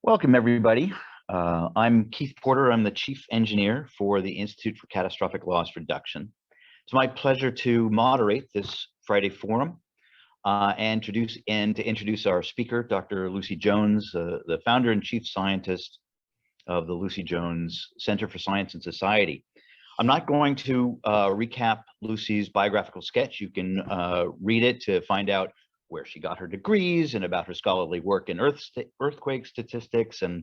Welcome, everybody. I'm Keith Porter. I'm the Chief Engineer for the Institute for Catastrophic Loss Reduction. It's my pleasure to moderate this Friday Forum and to introduce our speaker, Dr. Lucy Jones, the founder and chief scientist of the Lucy Jones Center for Science and Society. I'm not going to recap Lucy's biographical sketch. You can read it to find out where she got her degrees and about her scholarly work in earthquake statistics and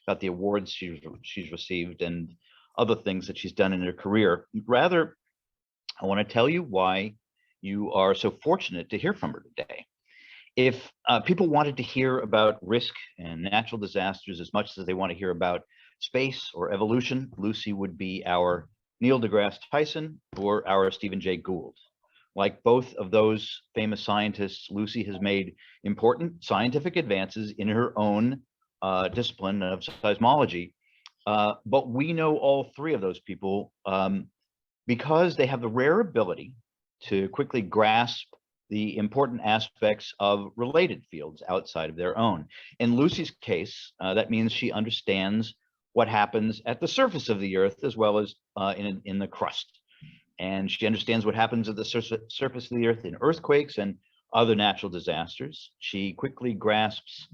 about the awards she's received and other things that she's done in her career. Rather, I want to tell you why you are so fortunate to hear from her today. If people wanted to hear about risk and natural disasters as much as they want to hear about space or evolution, Lucy would be our Neil deGrasse Tyson or our Stephen Jay Gould. Like both of those famous scientists, Lucy has made important scientific advances in her own discipline of seismology. But we know all three of those people because they have the rare ability to quickly grasp the important aspects of related fields outside of their own. In Lucy's case, that means she understands what happens at the surface of the earth as well as in the crust. And she understands what happens at the surface of the earth in earthquakes and other natural disasters. She quickly grasps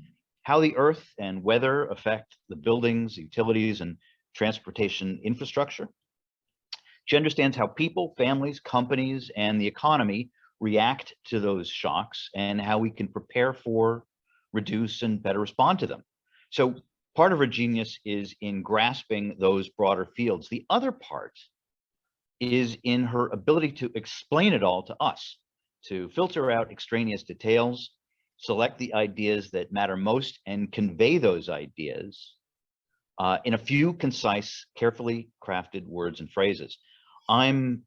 how the earth and weather affect the buildings, utilities, and transportation infrastructure. She understands how people, families, companies, and the economy react to those shocks and how we can prepare for, reduce, and better respond to them. So part of her genius is in grasping those broader fields. The other part is in her ability to explain it all to us, to filter out extraneous details, select the ideas that matter most, and convey those ideas in a few concise, carefully crafted words and phrases. I'm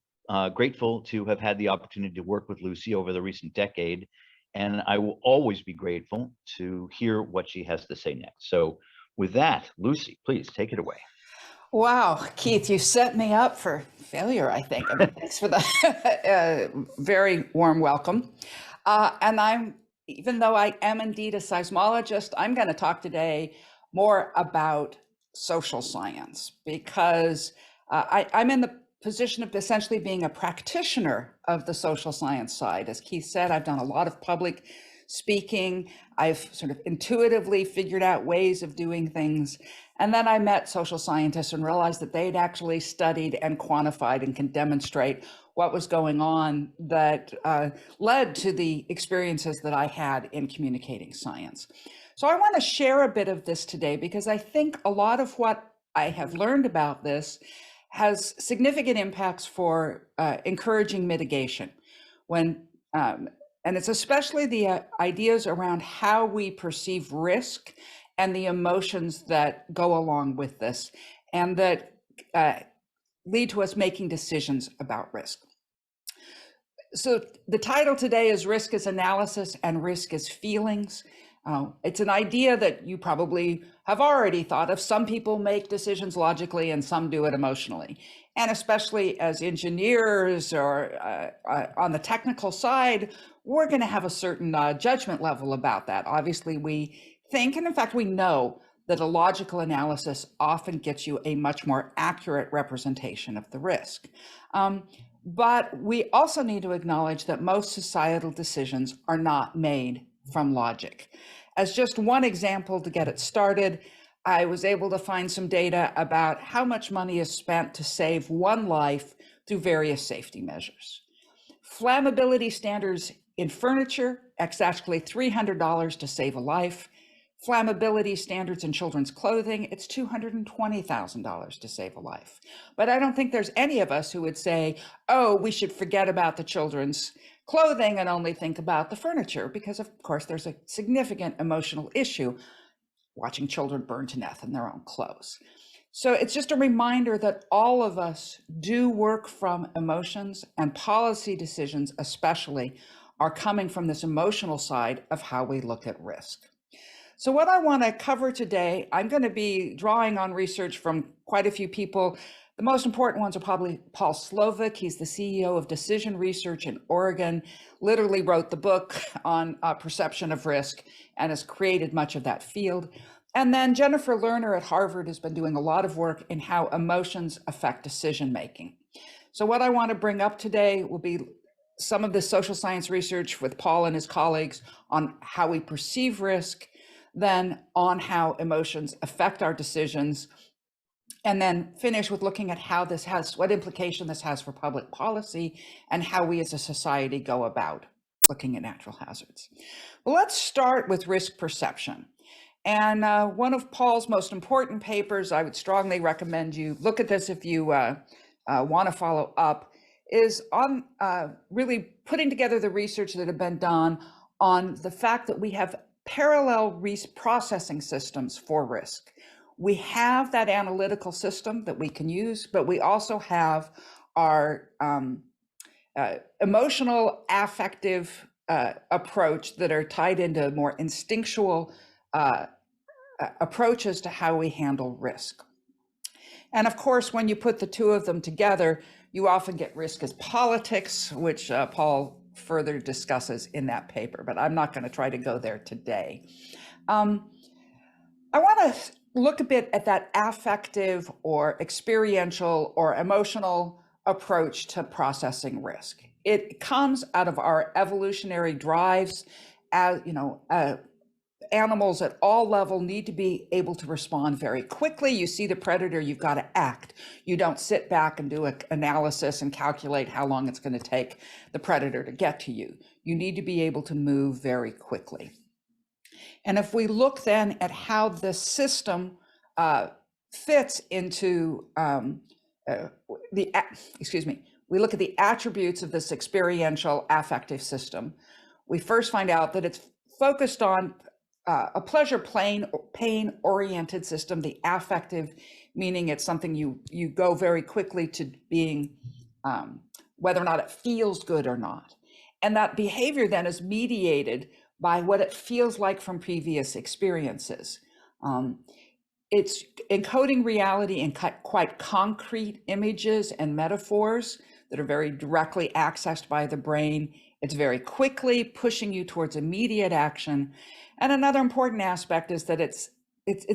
grateful to have had the opportunity to work with Lucy over the recent decade, and I will always be grateful to hear what she has to say next. So with that, Lucy, please take it away. Wow, Keith, you set me up for failure, I think. I mean, thanks for the very warm welcome. And even though I am indeed a seismologist, I'm going to talk today more about social science because I'm in the position of essentially being a practitioner of the social science side. As Keith said, I've done a lot of public speaking. I've sort of intuitively figured out ways of doing things. And then I met social scientists and realized that they'd actually studied and quantified and can demonstrate what was going on that led to the experiences that I had in communicating science. So I want to share a bit of this today because I think a lot of what I have learned about this has significant impacts for encouraging mitigation. And it's especially the ideas around how we perceive risk and the emotions that go along with this and that lead to us making decisions about risk. So the title today is Risk as Analysis and Risk as Feelings. It's an idea that you probably have already thought of. Some people make decisions logically and some do it emotionally. And especially as engineers or on the technical side, we're going to have a certain judgment level about that. Obviously, we think, and in fact, we know that a logical analysis often gets you a much more accurate representation of the risk. But we also need to acknowledge that most societal decisions are not made from logic. As just one example to get it started, I was able to find some data about how much money is spent to save one life through various safety measures. Flammability standards in furniture, it's actually $300 to save a life. Flammability standards in children's clothing, it's $220,000 to save a life. But I don't think there's any of us who would say, oh, we should forget about the children's clothing and only think about the furniture, because of course there's a significant emotional issue watching children burn to death in their own clothes. So it's just a reminder that all of us do work from emotions, and policy decisions especially are coming from this emotional side of how we look at risk. So what I want to cover today, I'm going to be drawing on research from quite a few people. The most important ones are probably Paul Slovic. He's the CEO of Decision Research in Oregon, literally wrote the book on perception of risk and has created much of that field. And then Jennifer Lerner at Harvard has been doing a lot of work in how emotions affect decision making. So what I want to bring up today will be some of the social science research with Paul and his colleagues on how we perceive risk, then on how emotions affect our decisions, and then finish with looking at how this has, what implication this has for public policy and how we as a society go about looking at natural hazards. Well, let's start with risk perception. And one of Paul's most important papers, I would strongly recommend you look at this if you want to follow up, is on really putting together the research that have been done on the fact that we have parallel processing systems for risk. We have that analytical system that we can use, but we also have our emotional, affective approach that are tied into more instinctual approaches to how we handle risk. And of course, when you put the two of them together, you often get risk as politics, which Paul further discusses in that paper, but I'm not going to try to go there today. I want to look a bit at that affective or experiential or emotional approach to processing risk. It comes out of our evolutionary drives. As you know, animals at all levels need to be able to respond very quickly. You see the predator, you've got to act. You don't sit back and do an analysis and calculate how long it's going to take the predator to get to you. You need to be able to move very quickly. And if we look then at how this system fits into we look at the attributes of this experiential affective system, we first find out that it's focused on a pleasure pain oriented system, the affective, meaning it's something you go very quickly to being, whether or not it feels good or not. And that behavior then is mediated by what it feels like from previous experiences. It's encoding reality in quite concrete images and metaphors that are very directly accessed by the brain. It's very quickly pushing you towards immediate action. And another important aspect is that it's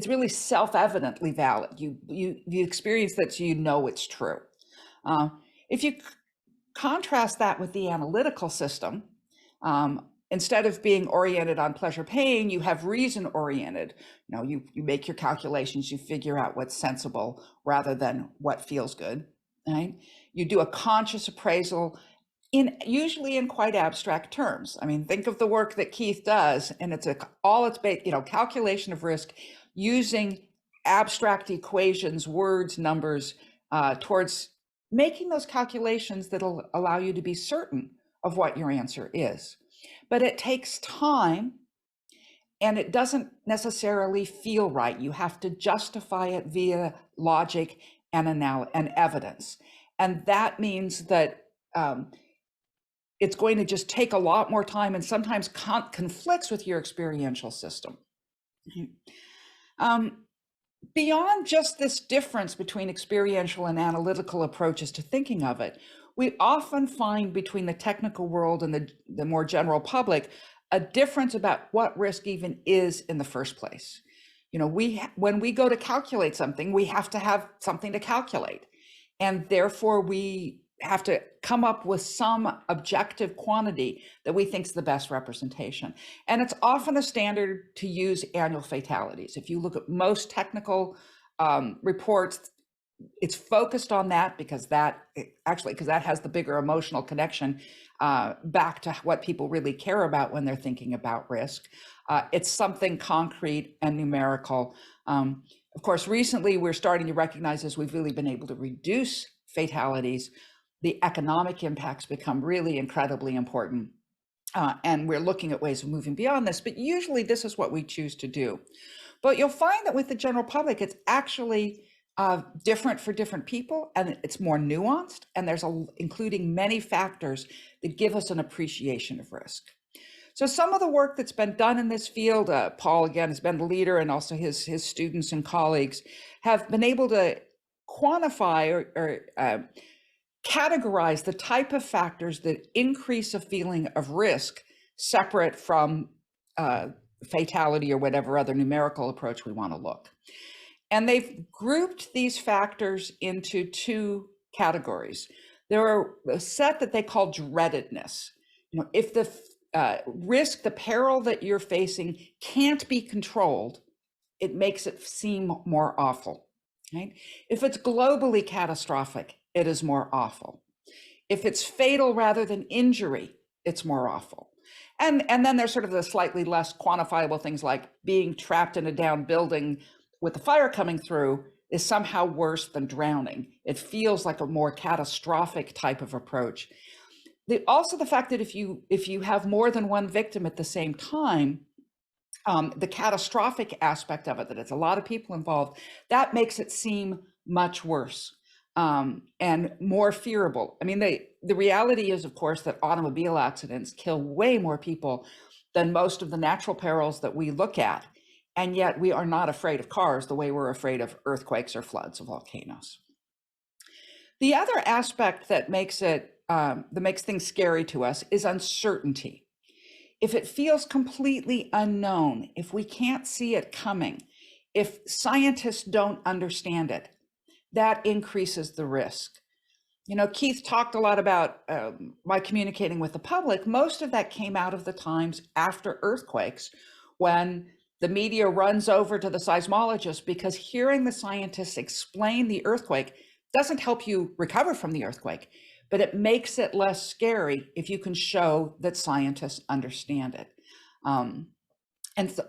really self-evidently valid. You experience that, so you know it's true. If you contrast that with the analytical system, instead of being oriented on pleasure pain, you have reason oriented. You know, you make your calculations, you figure out what's sensible rather than what feels good. Right? You do a conscious appraisal usually in quite abstract terms. I mean, think of the work that Keith does, and it's calculation of risk using abstract equations, words, numbers, towards making those calculations that'll allow you to be certain of what your answer is. But it takes time, and it doesn't necessarily feel right. You have to justify it via logic and evidence. And that means that it's going to just take a lot more time and sometimes conflicts with your experiential system. Beyond just this difference between experiential and analytical approaches to thinking of it, we often find between the technical world and the more general public a difference about what risk even is in the first place. You know, when we go to calculate something, we have to have something to calculate. And therefore, we have to come up with some objective quantity that we think is the best representation. And it's often a standard to use annual fatalities. If you look at most technical reports, it's focused on that because that has the bigger emotional connection back to what people really care about when they're thinking about risk. It's something concrete and numerical. Of course, recently we're starting to recognize, as we've really been able to reduce fatalities, the economic impacts become really incredibly important. And we're looking at ways of moving beyond this, but usually this is what we choose to do. But you'll find that with the general public, it's actually different for different people, and it's more nuanced, and there's including many factors that give us an appreciation of risk. So some of the work that's been done in this field, Paul again has been the leader, and also his students and colleagues have been able to quantify or categorize the type of factors that increase a feeling of risk separate from fatality or whatever other numerical approach we want to look. And they've grouped these factors into two categories. There are a set that they call dreadedness. You know, if the risk, the peril that you're facing can't be controlled, it makes it seem more awful. Right? If it's globally catastrophic, it is more awful. If it's fatal rather than injury, it's more awful. And then there's sort of the slightly less quantifiable things like being trapped in a down building with the fire coming through is somehow worse than drowning. It feels like a more catastrophic type of approach. Also the fact that if you have more than one victim at the same time, the catastrophic aspect of it, that it's a lot of people involved, that makes it seem much worse and more fearable. I mean, the reality is, of course, that automobile accidents kill way more people than most of the natural perils that we look at. And yet we are not afraid of cars the way we're afraid of earthquakes or floods or volcanoes. The other aspect that makes things scary to us is uncertainty. If it feels completely unknown, if we can't see it coming, if scientists don't understand it, that increases the risk. You know, Keith talked a lot about by communicating with the public. Most of that came out of the times after earthquakes, when the media runs over to the seismologist, because hearing the scientists explain the earthquake doesn't help you recover from the earthquake, but it makes it less scary if you can show that scientists understand it. And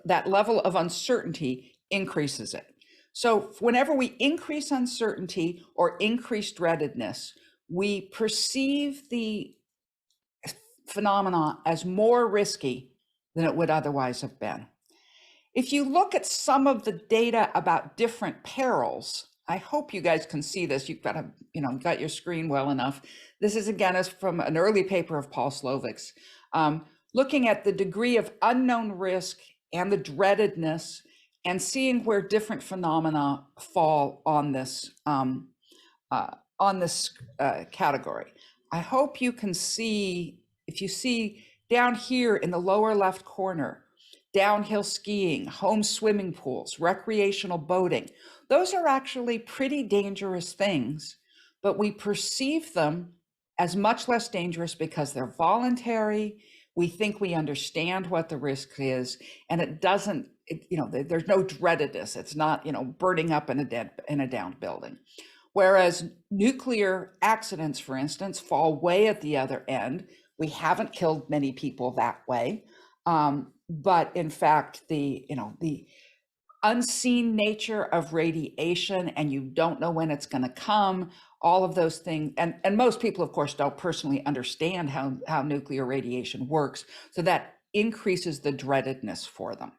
that level of uncertainty increases it. So whenever we increase uncertainty or increase dreadedness, we perceive the phenomena as more risky than it would otherwise have been. If you look at some of the data about different perils, I hope you guys can see this. You've got your screen well enough. This is from an early paper of Paul Slovik's, looking at the degree of unknown risk and the dreadedness, and seeing where different phenomena fall on this category. I hope you can see, if you see down here in the lower left corner, downhill skiing, home swimming pools, recreational boating, those are actually pretty dangerous things, but we perceive them as much less dangerous because they're voluntary. We think we understand what the risk is, and it doesn't, there's no dreadedness. It's not, burning up in a downed building. Whereas nuclear accidents, for instance, fall way at the other end. We haven't killed many people that way. But in fact, the unseen nature of radiation, and you don't know when it's going to come, all of those things, and most people, of course, don't personally understand how nuclear radiation works, so that increases the dreadedness for them.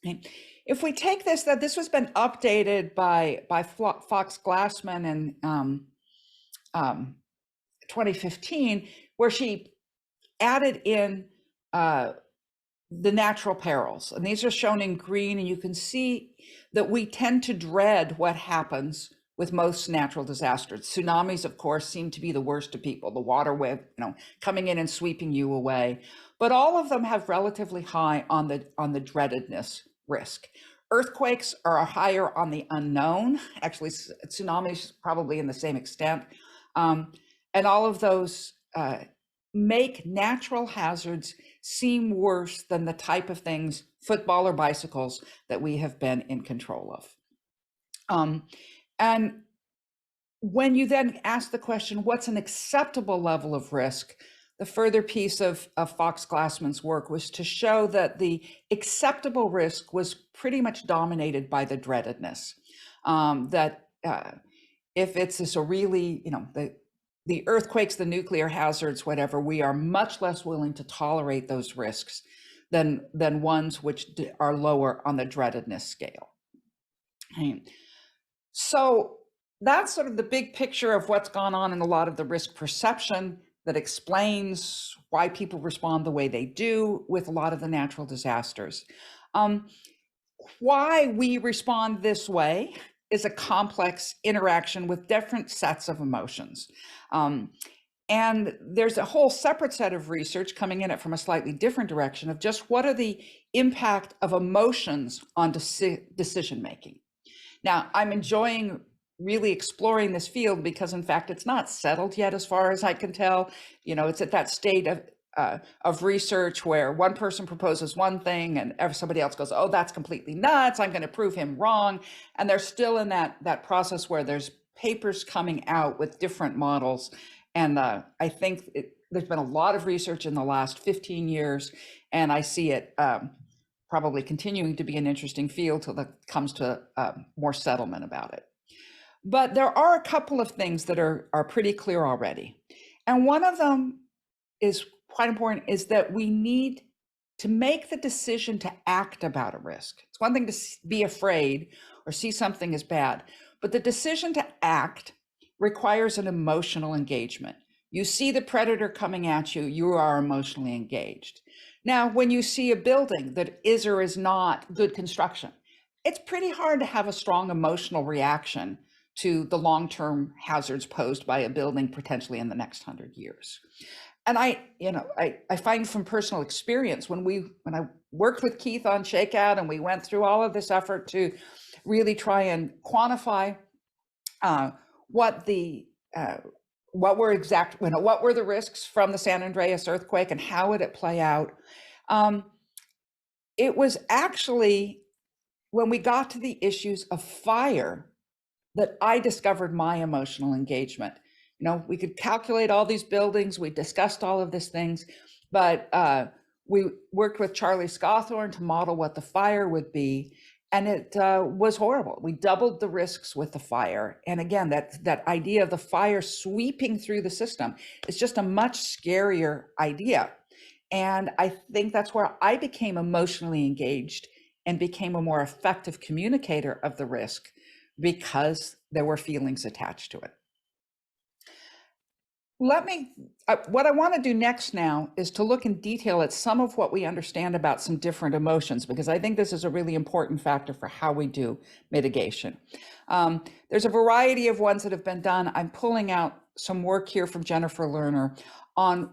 Okay. If we take this has been updated by Fox Glassman in 2015, where she added in the natural perils, and these are shown in green, and you can see that we tend to dread what happens with most natural disasters. Tsunamis, of course, seem to be the worst to people, the water wave, coming in and sweeping you away. But all of them have relatively high on the dreadedness risk. Earthquakes are higher on the unknown. Actually, tsunamis probably in the same extent. And all of those make natural hazards seem worse than the type of things, football or bicycles, that we have been in control of. And when you then ask the question, what's an acceptable level of risk? The further piece of Fox Glassman's work was to show that the acceptable risk was pretty much dominated by the dreadedness. If it's this really, the earthquakes, the nuclear hazards, whatever, we are much less willing to tolerate those risks than ones which are lower on the dreadedness scale. Okay. So that's sort of the big picture of what's gone on in a lot of the risk perception that explains why people respond the way they do with a lot of the natural disasters. Why we respond this way is a complex interaction with different sets of emotions. And there's a whole separate set of research coming in it from a slightly different direction of just what are the impact of emotions on decision making. Now, I'm enjoying really exploring this field because, in fact, it's not settled yet, as far as I can tell. You know, it's at that state of research where one person proposes one thing and somebody else goes, "Oh, that's completely nuts. I'm going to prove him wrong." And they're still in that process where there's papers coming out with different models. And I think there's been a lot of research in the last 15 years, and I see it probably continuing to be an interesting field till it comes to more settlement about it. But there are a couple of things that are pretty clear already. And one of them is quite important, is that we need to make the decision to act about a risk. It's one thing to be afraid or see something as bad, but the decision to act requires an emotional engagement. You see the predator coming at you, you are emotionally engaged. Now, when you see a building that is or is not good construction, it's pretty hard to have a strong emotional reaction to the long-term hazards posed by a building potentially in the next 100 years. And I find from personal experience, when I worked with Keith on Shakeout and we went through all of this effort to really try and quantify what were the risks from the San Andreas earthquake and how would it play out. It was actually when we got to the issues of fire that I discovered my emotional engagement. You know, we could calculate all these buildings, we discussed all of these things, but we worked with Charlie Scawthorne to model what the fire would be, and it was horrible. We doubled the risks with the fire. And again, that idea of the fire sweeping through the system is just a much scarier idea. And I think that's where I became emotionally engaged and became a more effective communicator of the risk, because there were feelings attached to it. What I want to do next now is to look in detail at some of what we understand about some different emotions, because I think this is a really important factor for how we do mitigation. There's a variety of ones that have been done. I'm pulling out some work here from Jennifer Lerner on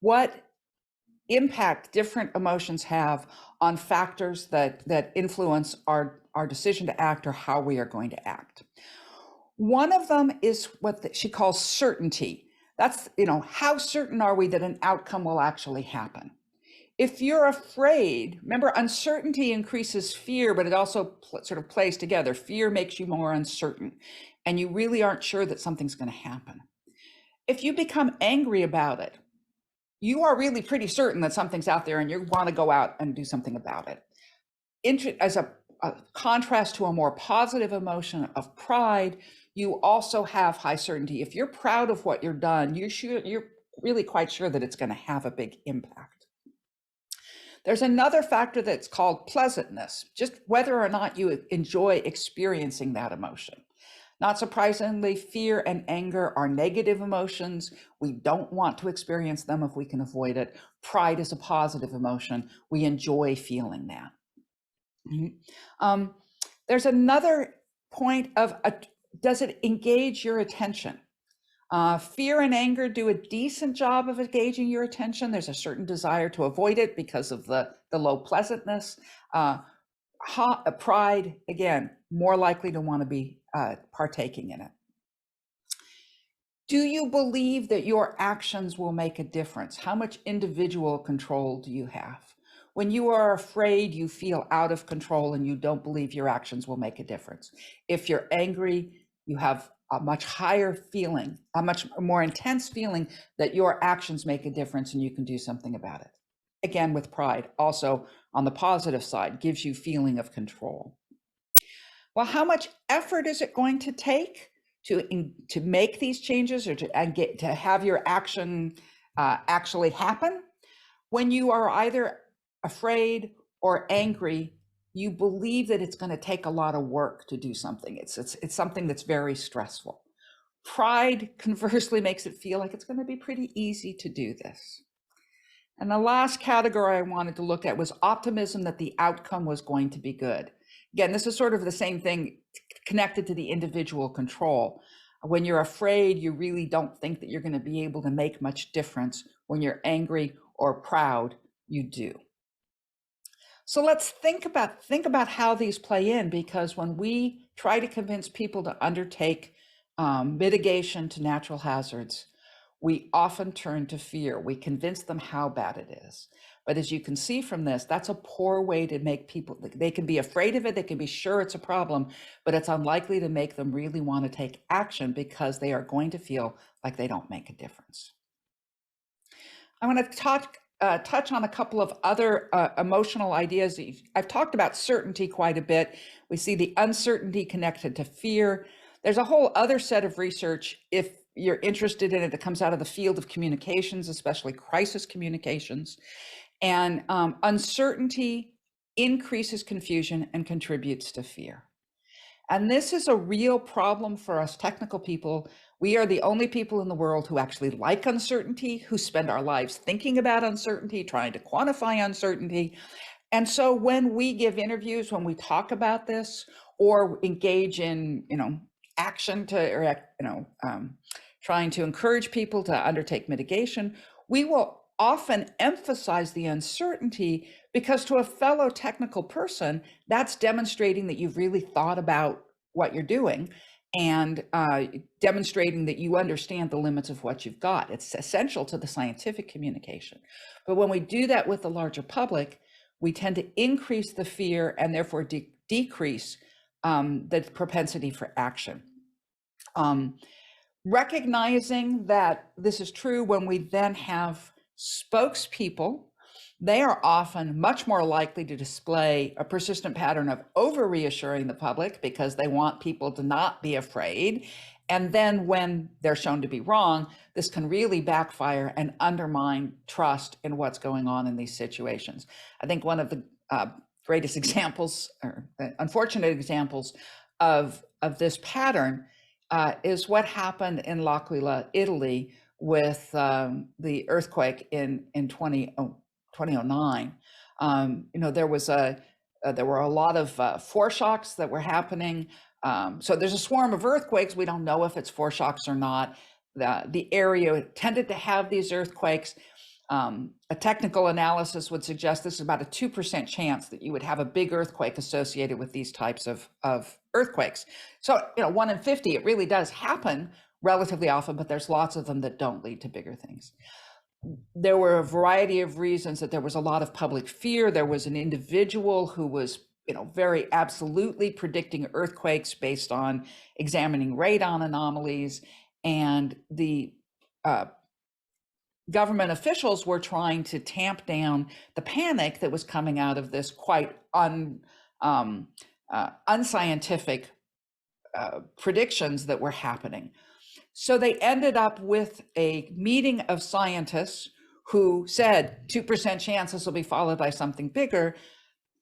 what impact different emotions have on factors that influence our decision to act or how we are going to act. One of them is what she calls certainty. That's, how certain are we that an outcome will actually happen? If you're afraid, remember, uncertainty increases fear, but it also sort of plays together. Fear makes you more uncertain, and you really aren't sure that something's going to happen. If you become angry about it, you are really pretty certain that something's out there and you want to go out and do something about it. As a contrast to a more positive emotion of pride, you also have high certainty. If you're proud of what you've done, you're really quite sure that it's going to have a big impact. There's another factor that's called pleasantness, just whether or not you enjoy experiencing that emotion. Not surprisingly, fear and anger are negative emotions. We don't want to experience them if we can avoid it. Pride is a positive emotion. We enjoy feeling that. Mm-hmm. There's another point of, does it engage your attention? Fear and anger do a decent job of engaging your attention. There's a certain desire to avoid it because of the low pleasantness. Pride, again, more likely to want to be partaking in it. Do you believe that your actions will make a difference? How much individual control do you have? When you are afraid, you feel out of control and you don't believe your actions will make a difference. If you're angry, you have a much higher feeling, a much more intense feeling that your actions make a difference and you can do something about it. Again, with pride, also on the positive side, gives you feeling of control. Well, how much effort is it going to take to make these changes or to have your action actually happen? When you are either afraid or angry, you believe that it's going to take a lot of work to do something. It's something that's very stressful. Pride, conversely, makes it feel like it's going to be pretty easy to do this. And the last category I wanted to look at was optimism that the outcome was going to be good. Again, this is sort of the same thing connected to the individual control. When you're afraid, you really don't think that you're going to be able to make much difference. When you're angry or proud, you do. So let's think about how these play in, because when we try to convince people to undertake mitigation to natural hazards, we often turn to fear. We convince them how bad it is. But as you can see from this, that's a poor way to make people, they can be afraid of it, they can be sure it's a problem, but it's unlikely to make them really want to take action because they are going to feel like they don't make a difference. I want to touch on a couple of other emotional ideas. I've talked about certainty quite a bit. We see the uncertainty connected to fear. There's a whole other set of research, if you're interested in it, that comes out of the field of communications, especially crisis communications. And uncertainty increases confusion and contributes to fear. And this is a real problem for us technical people. We are the only people in the world who actually like uncertainty, who spend our lives thinking about uncertainty, trying to quantify uncertainty. And so when we give interviews, when we talk about this or engage in, action to, or, trying to encourage people to undertake mitigation, we will often emphasize the uncertainty, because to a fellow technical person, that's demonstrating that you've really thought about what you're doing and demonstrating that you understand the limits of what you've got. It's essential to the scientific communication. But when we do that with the larger public, we tend to increase the fear and therefore decrease the propensity for action. Recognizing that this is true, when we then have spokespeople, they are often much more likely to display a persistent pattern of over reassuring the public because they want people to not be afraid. And then when they're shown to be wrong, this can really backfire and undermine trust in what's going on in these situations. I think one of the greatest examples, or unfortunate examples of this pattern is what happened in L'Aquila, Italy, with the earthquake in 2009. There were a lot of foreshocks that were happening. So there's a swarm of earthquakes. We don't know if it's foreshocks or not. The area tended to have these earthquakes. A technical analysis would suggest this is about a 2% chance that you would have a big earthquake associated with these types of earthquakes. So, 1 in 50, it really does happen relatively often, but there's lots of them that don't lead to bigger things. There were a variety of reasons that there was a lot of public fear. There was an individual who was, very absolutely predicting earthquakes based on examining radon anomalies, and the government officials were trying to tamp down the panic that was coming out of this quite unscientific predictions that were happening. So they ended up with a meeting of scientists who said 2% chance this will be followed by something bigger.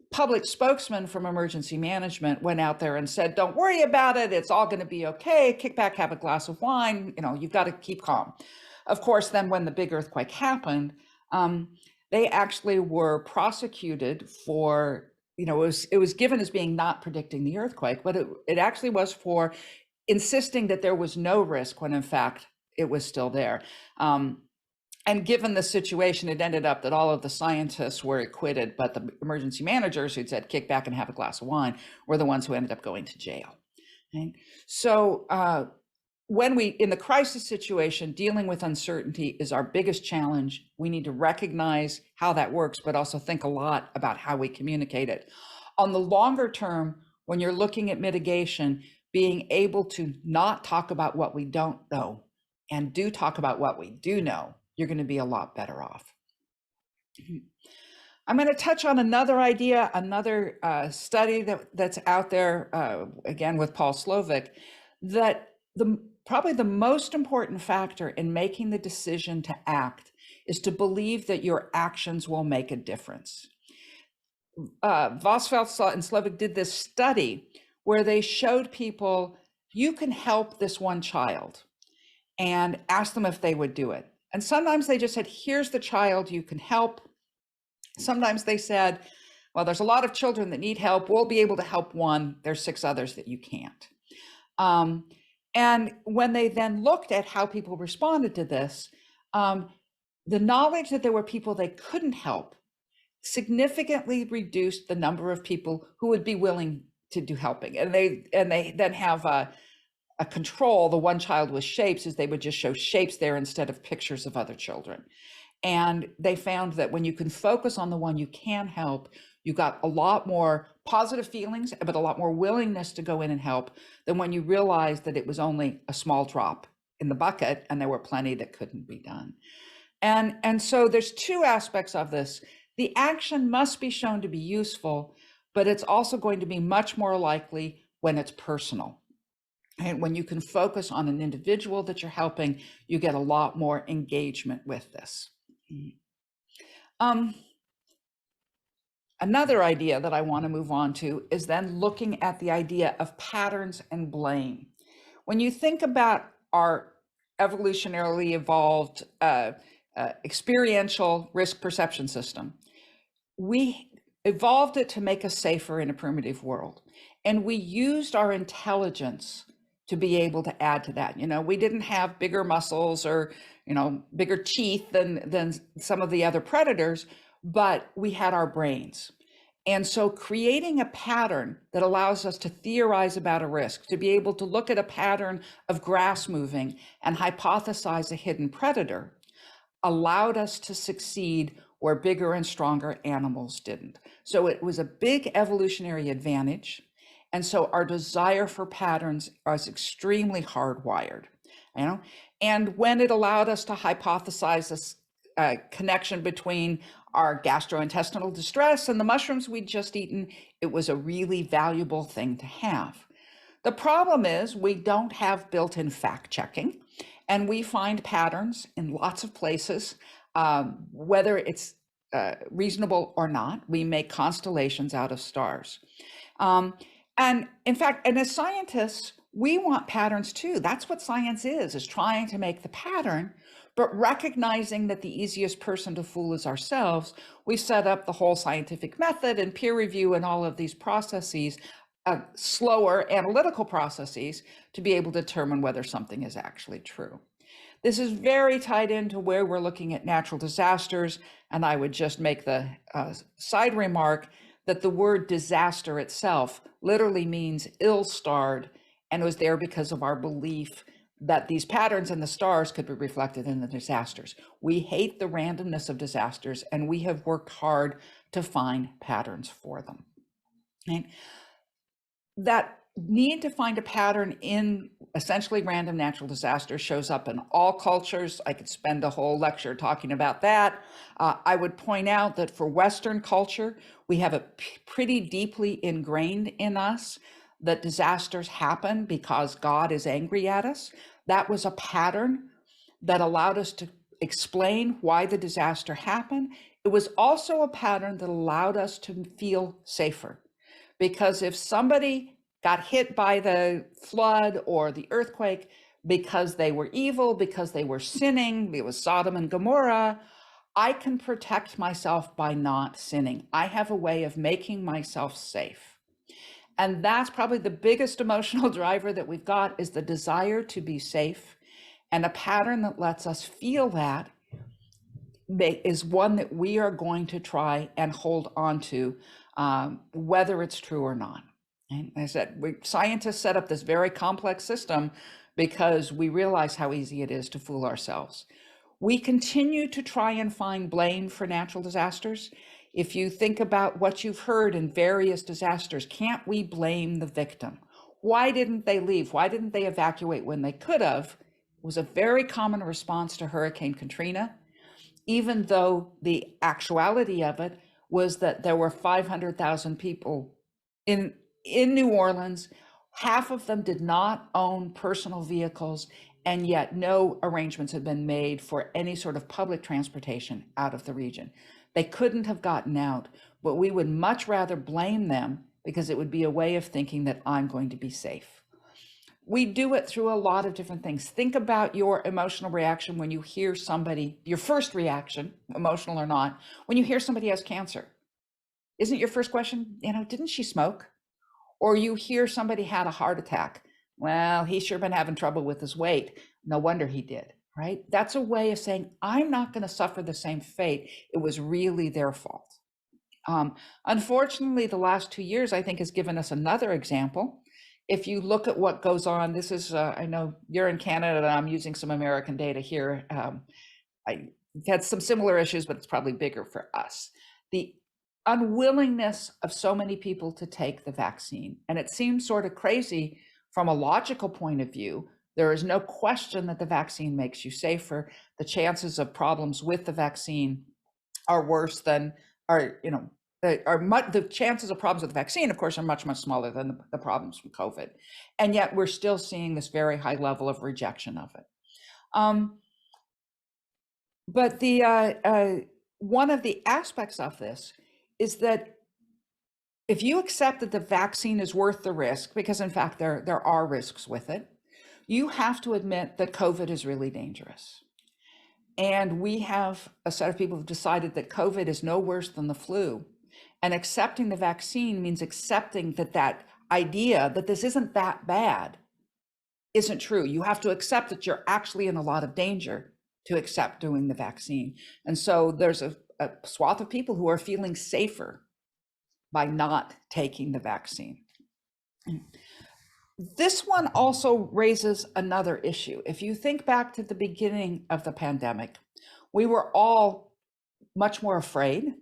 Public spokesman from emergency management went out there and said, don't worry about it. It's all going to be okay. Kick back, have a glass of wine. You've got to keep calm. Of course, then when the big earthquake happened, they actually were prosecuted for, it was given as being not predicting the earthquake, but it actually was for insisting that there was no risk when in fact it was still there. And given the situation, it ended up that all of the scientists were acquitted, but the emergency managers who'd said kick back and have a glass of wine were the ones who ended up going to jail. Okay? So when in the crisis situation, dealing with uncertainty is our biggest challenge. We need to recognize how that works, but also think a lot about how we communicate it. On the longer term, when you're looking at mitigation, being able to not talk about what we don't know and do talk about what we do know, you're going to be a lot better off. I'm going to touch on another idea, another study that's out there, again with Paul Slovic, that probably the most important factor in making the decision to act is to believe that your actions will make a difference. Vosfeld and Slovic did this study where they showed people, you can help this one child, and asked them if they would do it. And sometimes they just said, here's the child you can help. Sometimes they said, well, there's a lot of children that need help. We'll be able to help one. There's 6 others that you can't. And when they then looked at how people responded to this, the knowledge that there were people they couldn't help significantly reduced the number of people who would be willing to do helping. And they then have a control. The one child with shapes is they would just show shapes there instead of pictures of other children. And they found that when you can focus on the one you can help, you got a lot more positive feelings, but a lot more willingness to go in and help than when you realized that it was only a small drop in the bucket and there were plenty that couldn't be done. And so there's two aspects of this. The action must be shown to be useful, but it's also going to be much more likely when it's personal. And when you can focus on an individual that you're helping, you get a lot more engagement with this. Another idea that I want to move on to is then looking at the idea of patterns and blame. When you think about our evolutionarily evolved experiential risk perception system, we evolved it to make us safer in a primitive world. And we used our intelligence to be able to add to that. You know, we didn't have bigger muscles or, you know, bigger teeth than some of the other predators, but we had our brains. And so creating a pattern that allows us to theorize about a risk, to be able to look at a pattern of grass moving and hypothesize a hidden predator, allowed us to succeed where bigger and stronger animals didn't. So it was a big evolutionary advantage. And so our desire for patterns is extremely hardwired, you know? And when it allowed us to hypothesize this connection between our gastrointestinal distress and the mushrooms we'd just eaten, it was a really valuable thing to have. The problem is we don't have built-in fact-checking, and we find patterns in lots of places, whether it's reasonable or not. We make constellations out of stars. And in fact, and as scientists, we want patterns too. That's what science is trying to make the pattern, but recognizing that the easiest person to fool is ourselves, we set up the whole scientific method and peer review and all of these processes, slower analytical processes, to be able to determine whether something is actually true. This is very tied into where we're looking at natural disasters, and I would just make the side remark that the word disaster itself literally means ill-starred, and it was there because of our belief that these patterns in the stars could be reflected in the disasters. We hate the randomness of disasters, and we have worked hard to find patterns for them. And that need to find a pattern in essentially random natural disasters shows up in all cultures. I could spend a whole lecture talking about that. I would point out that for Western culture, we have it pretty deeply ingrained in us that disasters happen because God is angry at us. That was a pattern that allowed us to explain why the disaster happened. It was also a pattern that allowed us to feel safer, because if somebody got hit by the flood or the earthquake because they were evil, because they were sinning, it was Sodom and Gomorrah, I can protect myself by not sinning. I have a way of making myself safe. And that's probably the biggest emotional driver that we've got, is the desire to be safe. And a pattern that lets us feel that is one that we are going to try and hold on to, whether it's true or not. And I said, scientists set up this very complex system because we realize how easy it is to fool ourselves. We continue to try and find blame for natural disasters. If you think about what you've heard in various disasters, can't we blame the victim? Why didn't they leave? Why didn't they evacuate when they could have? It was a very common response to Hurricane Katrina, even though the actuality of it was that there were 500,000 people in New Orleans. Half of them did not own personal vehicles, and yet no arrangements had been made for any sort of public transportation out of the region. They couldn't have gotten out, but we would much rather blame them because it would be a way of thinking that I'm going to be safe. We do it through a lot of different things. Think about your emotional reaction when you hear somebody, your first reaction, emotional or not, when you hear somebody has cancer. Isn't your first question, didn't she smoke? Or you hear somebody had a heart attack. Well, he's sure been having trouble with his weight. No wonder he did, right? That's a way of saying, I'm not going to suffer the same fate. It was really their fault. Unfortunately, the last 2 years, I think, has given us another example. If you look at what goes on, this is, I know you're in Canada, and I'm using some American data here. I had some similar issues, but it's probably bigger for us. The unwillingness of so many people to take the vaccine. And it seems sort of crazy from a logical point of view. There is no question that the vaccine makes you safer. The chances of problems with the vaccine are worse than, the chances of problems with the vaccine, of course, are much, much smaller than the problems from COVID. And yet we're still seeing this very high level of rejection of it. But the one of the aspects of this is that if you accept that the vaccine is worth the risk, because in fact there are risks with it, you have to admit that COVID is really dangerous. And we have a set of people who've decided that COVID is no worse than the flu. And accepting the vaccine means accepting that idea that this isn't that bad isn't true. You have to accept that you're actually in a lot of danger to accept doing the vaccine. And so there's a swath of people who are feeling safer by not taking the vaccine. This one also raises another issue. If you think back to the beginning of the pandemic, we were all much more afraid.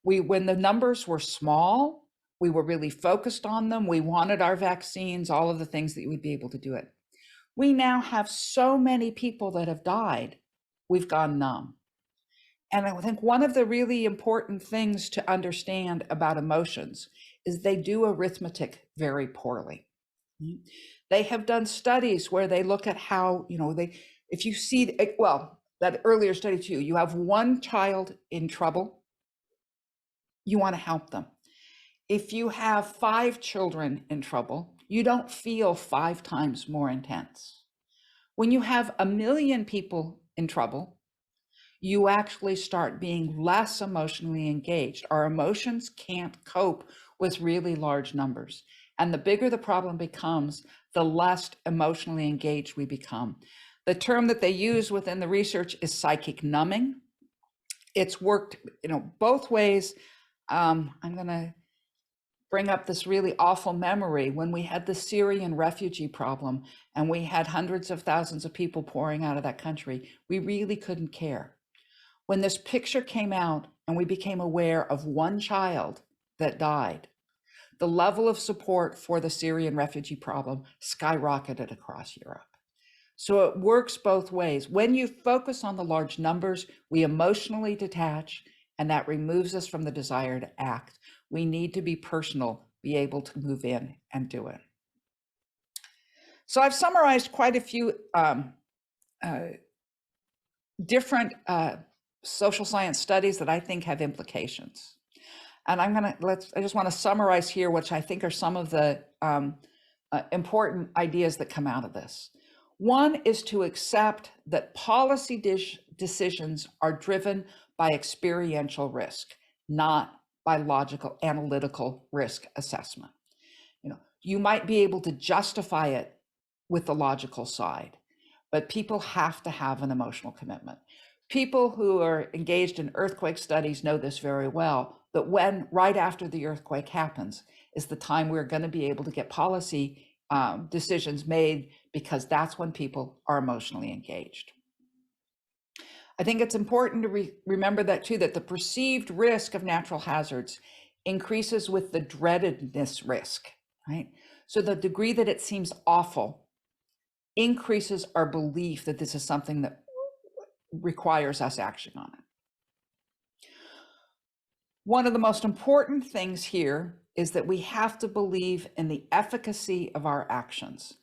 When the numbers were small, we were really focused on them. We wanted our vaccines, all of the things that we'd be able to do it. We now have so many people that have died, we've gone numb. And I think one of the really important things to understand about emotions is they do arithmetic very poorly. They have done studies where they look at how, if you see, well, that earlier study too, you have one child in trouble, you want to help them. If you have 5 children in trouble, you don't feel 5 times more intense. When you have 1 million people in trouble, you actually start being less emotionally engaged. Our emotions can't cope with really large numbers. And the bigger the problem becomes, the less emotionally engaged we become. The term that they use within the research is psychic numbing. It's worked, both ways. I'm going to bring up this really awful memory when we had the Syrian refugee problem and we had hundreds of thousands of people pouring out of that country. We really couldn't care. When this picture came out and we became aware of one child that died, the level of support for the Syrian refugee problem skyrocketed across Europe. So it works both ways. When you focus on the large numbers, we emotionally detach, and that removes us from the desire to act. We need to be personal, be able to move in and do it. So I've summarized quite a few different social science studies that I think have implications. And I just want to summarize here, which I think are some of the important ideas that come out of this. One is to accept that policy decisions are driven by experiential risk, not by logical, analytical risk assessment. You might be able to justify it with the logical side, but people have to have an emotional commitment. People who are engaged in earthquake studies know this very well, that when right after the earthquake happens is the time we're going to be able to get policy decisions made, because that's when people are emotionally engaged. I think it's important to remember that too, that the perceived risk of natural hazards increases with the dreadedness risk, right? So the degree that it seems awful increases our belief that this is something that requires us action on it. One of the most important things here is that we have to believe in the efficacy of our actions.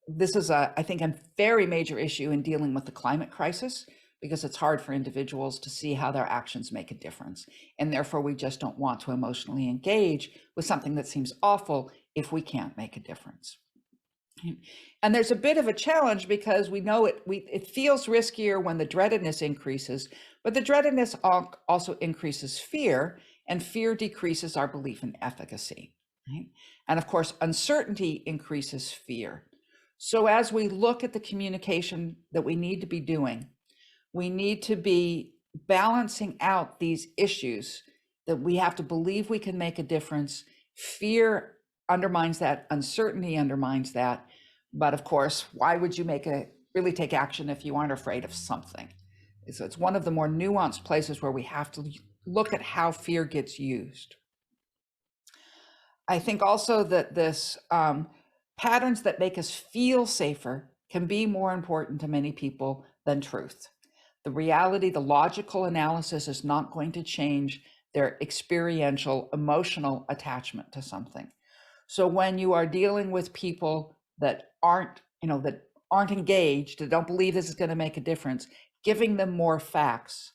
This is, I think, a very major issue in dealing with the climate crisis, because it's hard for individuals to see how their actions make a difference. And therefore, we just don't want to emotionally engage with something that seems awful if we can't make a difference. And there's a bit of a challenge, because we know it feels riskier when the dreadedness increases, but the dreadedness also increases fear, and fear decreases our belief in efficacy. Right? And of course, uncertainty increases fear. So as we look at the communication that we need to be doing, we need to be balancing out these issues that we have to believe we can make a difference. Fear undermines that, uncertainty undermines that. But of course, why would you really take action if you aren't afraid of something? So it's one of the more nuanced places where we have to look at how fear gets used. I think also that this patterns that make us feel safer can be more important to many people than truth. The reality, the logical analysis is not going to change their experiential, emotional attachment to something. So when you are dealing with people that aren't engaged, that don't believe this is going to make a difference, giving them more facts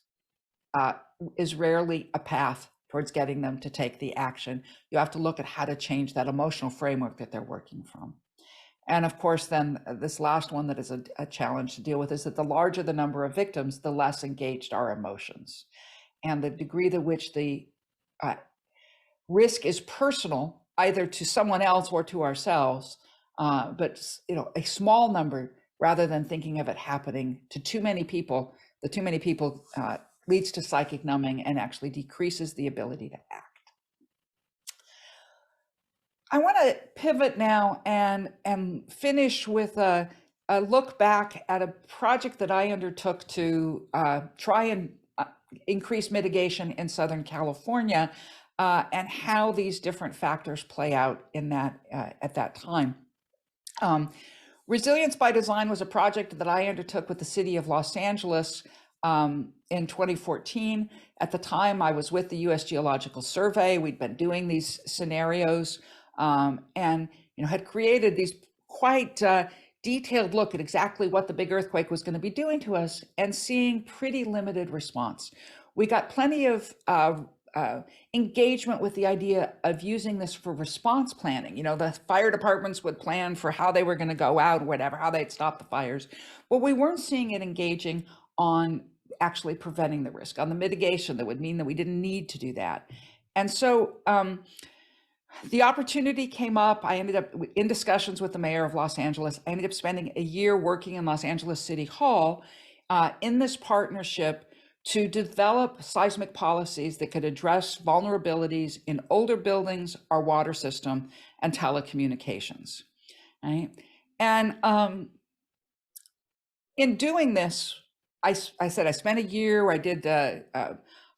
is rarely a path towards getting them to take the action. You have to look at how to change that emotional framework that they're working from. And of course, then this last one that is a challenge to deal with is that the larger the number of victims, the less engaged our emotions. And the degree to which the risk is personal, either to someone else or to ourselves, but a small number, rather than thinking of it happening to too many people, the too many people leads to psychic numbing and actually decreases the ability to act. I want to pivot now and finish with a look back at a project that I undertook to try and increase mitigation in Southern California, and how these different factors play out in that at that time. Resilience by Design was a project that I undertook with the city of Los Angeles in 2014. At the time, I was with the U.S. Geological Survey. We'd been doing these scenarios and had created these quite detailed look at exactly what the big earthquake was going to be doing to us, and seeing pretty limited response. We got plenty of engagement with the idea of using this for response planning. The fire departments would plan for how they were going to go out, whatever, how they'd stop the fires. But we weren't seeing it engaging on actually preventing the risk, on the mitigation that would mean that we didn't need to do that. And so the opportunity came up. I ended up in discussions with the mayor of Los Angeles. I ended up spending a year working in Los Angeles City Hall in this partnership to develop seismic policies that could address vulnerabilities in older buildings, our water system, and telecommunications. Right? And in doing this, I said I spent a year where I did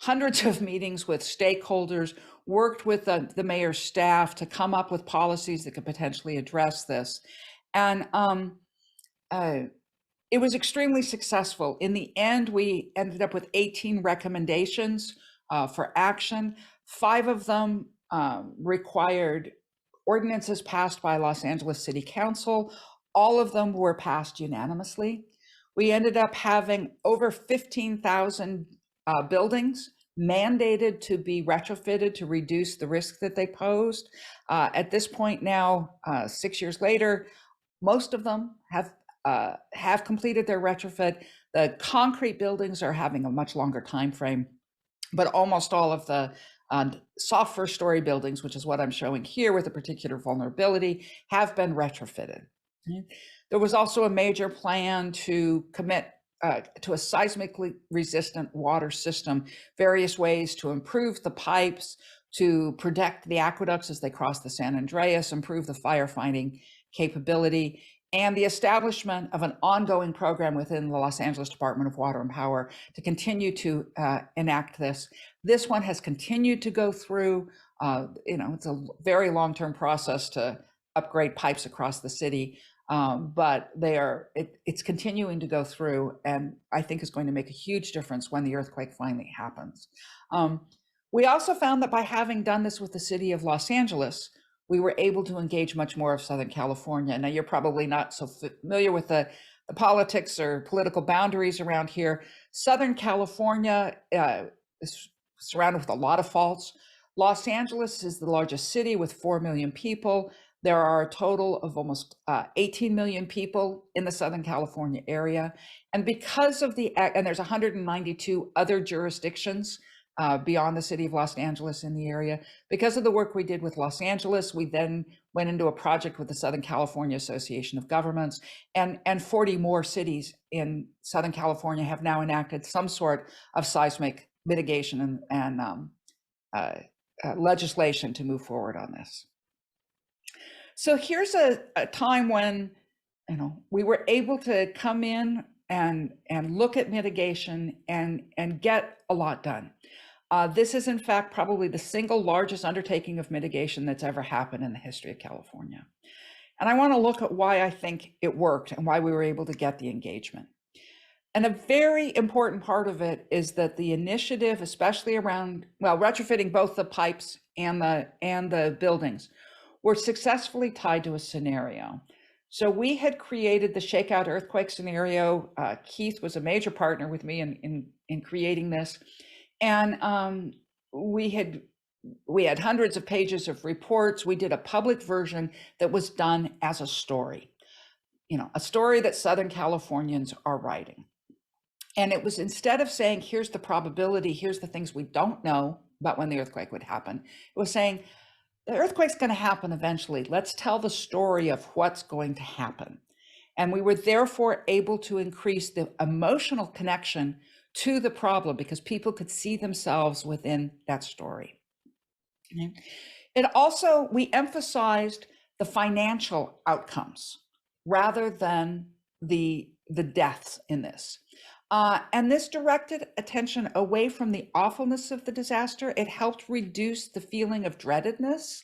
hundreds of meetings with stakeholders, worked with the mayor's staff to come up with policies that could potentially address this. And it was extremely successful. In the end, we ended up with 18 recommendations for action. 5 of them required ordinances passed by Los Angeles City Council. All of them were passed unanimously. We ended up having over 15,000 buildings mandated to be retrofitted to reduce the risk that they posed. At this point now, 6 years later, most of them have completed their retrofit. The concrete buildings are having a much longer time frame, but almost all of the soft first story buildings, which is what I'm showing here with a particular vulnerability, have been retrofitted. There was also a major plan to commit to a seismically resistant water system, various ways to improve the pipes, to protect the aqueducts as they cross the San Andreas, improve the firefighting capability, and the establishment of an ongoing program within the Los Angeles Department of Water and Power to continue to enact this. This one has continued to go through, it's a very long-term process to upgrade pipes across the city, but it's continuing to go through, and I think is going to make a huge difference when the earthquake finally happens. We also found that by having done this with the city of Los Angeles, we were able to engage much more of Southern California. Now, you're probably not so familiar with the politics or political boundaries around here. Southern California is surrounded with a lot of faults. Los Angeles is the largest city with 4 million people. There are a total of almost 18 million people in the Southern California area. And because of and there's 192 other jurisdictions beyond the city of Los Angeles in the area. Because of the work we did with Los Angeles, we then went into a project with the Southern California Association of Governments, and 40 more cities in Southern California have now enacted some sort of seismic mitigation and legislation to move forward on this. So here's a time when, we were able to come in and look at mitigation and get a lot done. This is in fact probably the single largest undertaking of mitigation that's ever happened in the history of California. And I want to look at why I think it worked and why we were able to get the engagement. And a very important part of it is that the initiative, especially around, well, retrofitting both the pipes and the buildings, were successfully tied to a scenario. So we had created the Shakeout earthquake scenario. Keith was a major partner with me in creating this. And we had hundreds of pages of reports. We did a public version that was done as a story, a story that Southern Californians are writing. And it was, instead of saying, here's the probability, here's the things we don't know about when the earthquake would happen, it was saying, the earthquake's going to happen eventually. Let's tell the story of what's going to happen. And we were therefore able to increase the emotional connection to the problem because people could see themselves within that story. It also, we emphasized the financial outcomes rather than the deaths in this. And this directed attention away from the awfulness of the disaster. It helped reduce the feeling of dreadedness.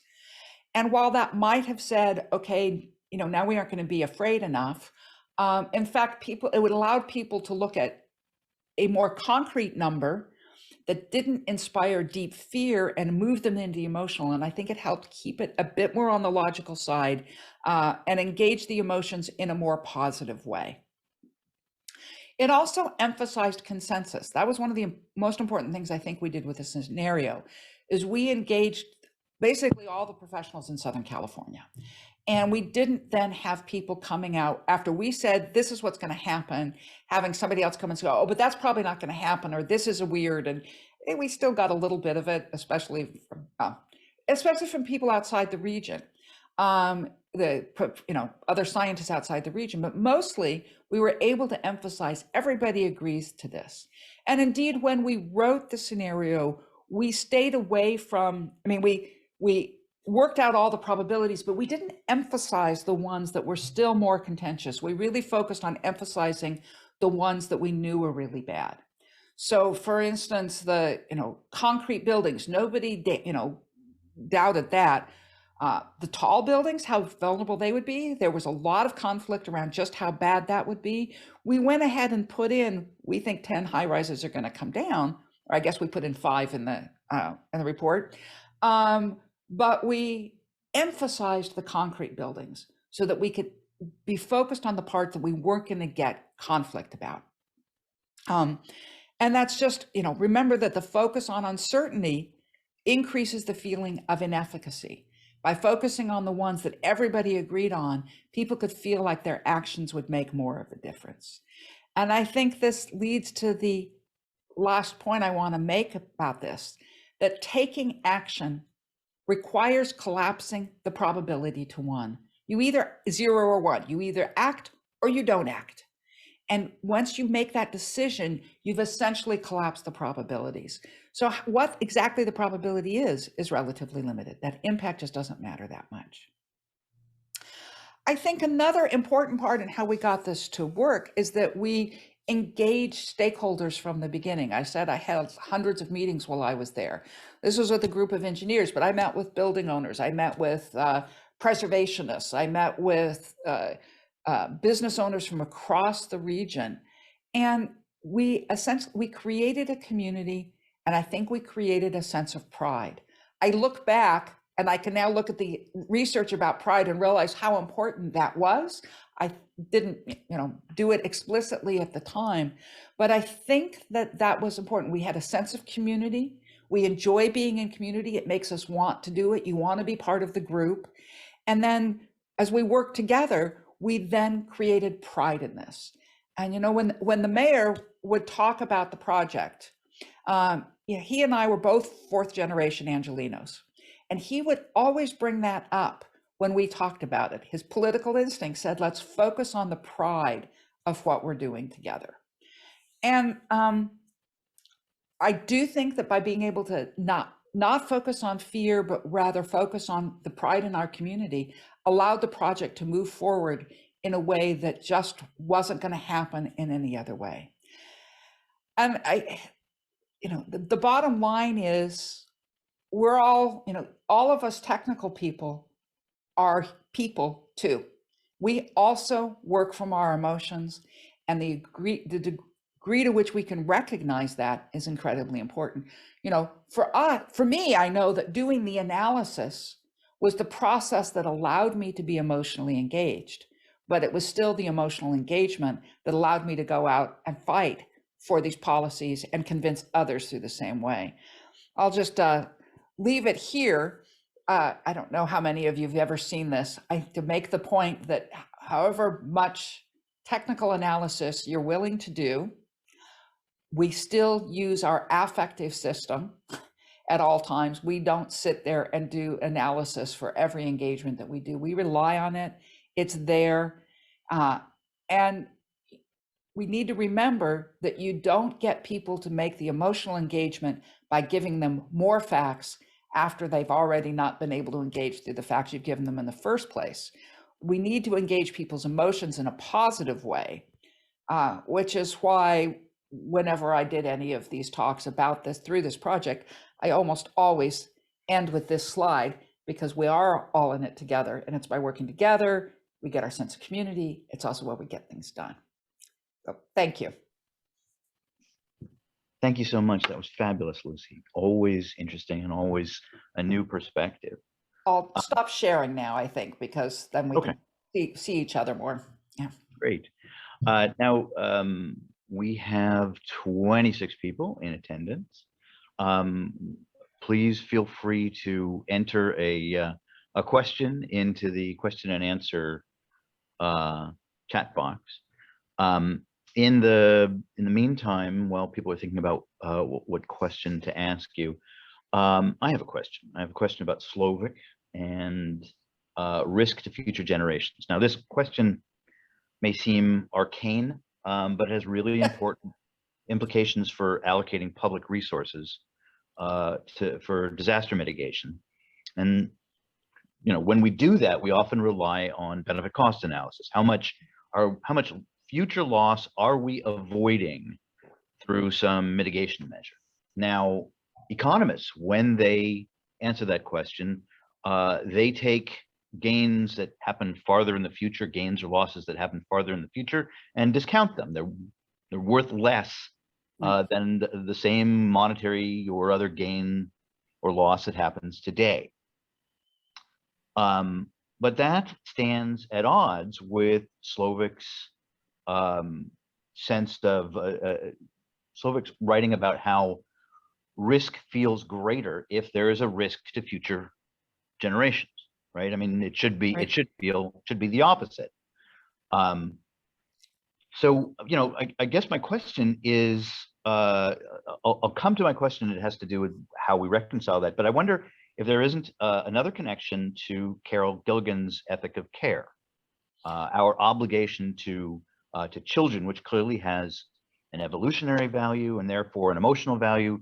And while that might have said, okay, now we aren't going to be afraid enough, in fact, it would allow people to look at a more concrete number that didn't inspire deep fear and move them into the emotional. And I think it helped keep it a bit more on the logical side and engage the emotions in a more positive way. It also emphasized consensus. That was one of the most important things I think we did with this scenario, is we engaged basically all the professionals in Southern California. And we didn't then have people coming out after we said, this is what's going to happen, having somebody else come and say, oh, but that's probably not going to happen, or this is a weird. And we still got a little bit of it, especially from people outside the region. Other scientists outside the region, but mostly we were able to emphasize everybody agrees to this. And indeed, when we wrote the scenario, we stayed away from, we worked out all the probabilities, but we didn't emphasize the ones that were still more contentious. We really focused on emphasizing the ones that we knew were really bad. So for instance, the concrete buildings, nobody doubted that. The tall buildings, how vulnerable they would be. There was a lot of conflict around just how bad that would be. We went ahead and put in, we think 10 high rises are going to come down, or I guess we put in 5 in the report. But we emphasized the concrete buildings so that we could be focused on the part that we weren't going to get conflict about. And that's just, remember that the focus on uncertainty increases the feeling of inefficacy. By focusing on the ones that everybody agreed on, people could feel like their actions would make more of a difference. And I think this leads to the last point I want to make about this, that taking action requires collapsing the probability to 1. You either 0 or 1, you either act or you don't act. And once you make that decision, you've essentially collapsed the probabilities. So what exactly the probability is relatively limited. That impact just doesn't matter that much. I think another important part in how we got this to work is that we engaged stakeholders from the beginning. I said I had hundreds of meetings while I was there. This was with a group of engineers, but I met with building owners. I met with preservationists. I met with business owners from across the region. And we created a community, and I think we created a sense of pride. I look back and I can now look at the research about pride and realize how important that was. I didn't, do it explicitly at the time, but I think that was important. We had a sense of community. We enjoy being in community. It makes us want to do it. You want to be part of the group. And then as we work together, we then created pride in this. And when the mayor would talk about the project, yeah, he and I were both fourth generation Angelenos. And he would always bring that up when we talked about it. His political instinct said, let's focus on the pride of what we're doing together. And I do think that by being able to not focus on fear, but rather focus on the pride in our community, allowed the project to move forward in a way that just wasn't going to happen in any other way. And the bottom line is, we're all, all of us technical people are people too. We also work from our emotions, and the degree to which we can recognize that is incredibly important. For me, I know that doing the analysis was the process that allowed me to be emotionally engaged, but it was still the emotional engagement that allowed me to go out and fight for these policies and convince others through the same way. I'll just leave it here. I don't know how many of you have ever seen this. To make the point that however much technical analysis you're willing to do, we still use our affective system at all times. We don't sit there and do analysis for every engagement that we do. We rely on it. It's there. And we need to remember that you don't get people to make the emotional engagement by giving them more facts after they've already not been able to engage through the facts you've given them in the first place. We need to engage people's emotions in a positive way, which is why whenever I did any of these talks about this through this project, I almost always end with this slide, because we are all in it together, and it's by working together we get our sense of community. It's also where we get things done. So thank you. Thank you so much. That was fabulous, Lucy. Always interesting and always a new perspective. I'll stop sharing now, I think, because then we can see each other more. Yeah. Great. Now, we have 26 people in attendance. Please feel free to enter a question into the question and answer chat box. In the meantime, while people are thinking about what question to ask you, I have a question. I have a question about Slovak and risk to future generations. Now, this question may seem arcane, but has really important implications for allocating public resources for disaster mitigation. And when we do that, we often rely on benefit cost analysis. How much future loss are we avoiding through some mitigation measure? Now, economists, when they answer that question, they take gains that happen farther in the future, gains or losses that happen farther in the future, and discount them. They're worth less than the same monetary or other gain or loss that happens today. But that stands at odds with Slovak's sense of Slovak's writing about how risk feels greater if there is a risk to future generations, right? I mean, it should be the opposite. So, I guess my question is, I'll come to my question. It has to do with how we reconcile that, but I wonder if there isn't another connection to Carol Gilligan's ethic of care, our obligation to children, which clearly has an evolutionary value and therefore an emotional value,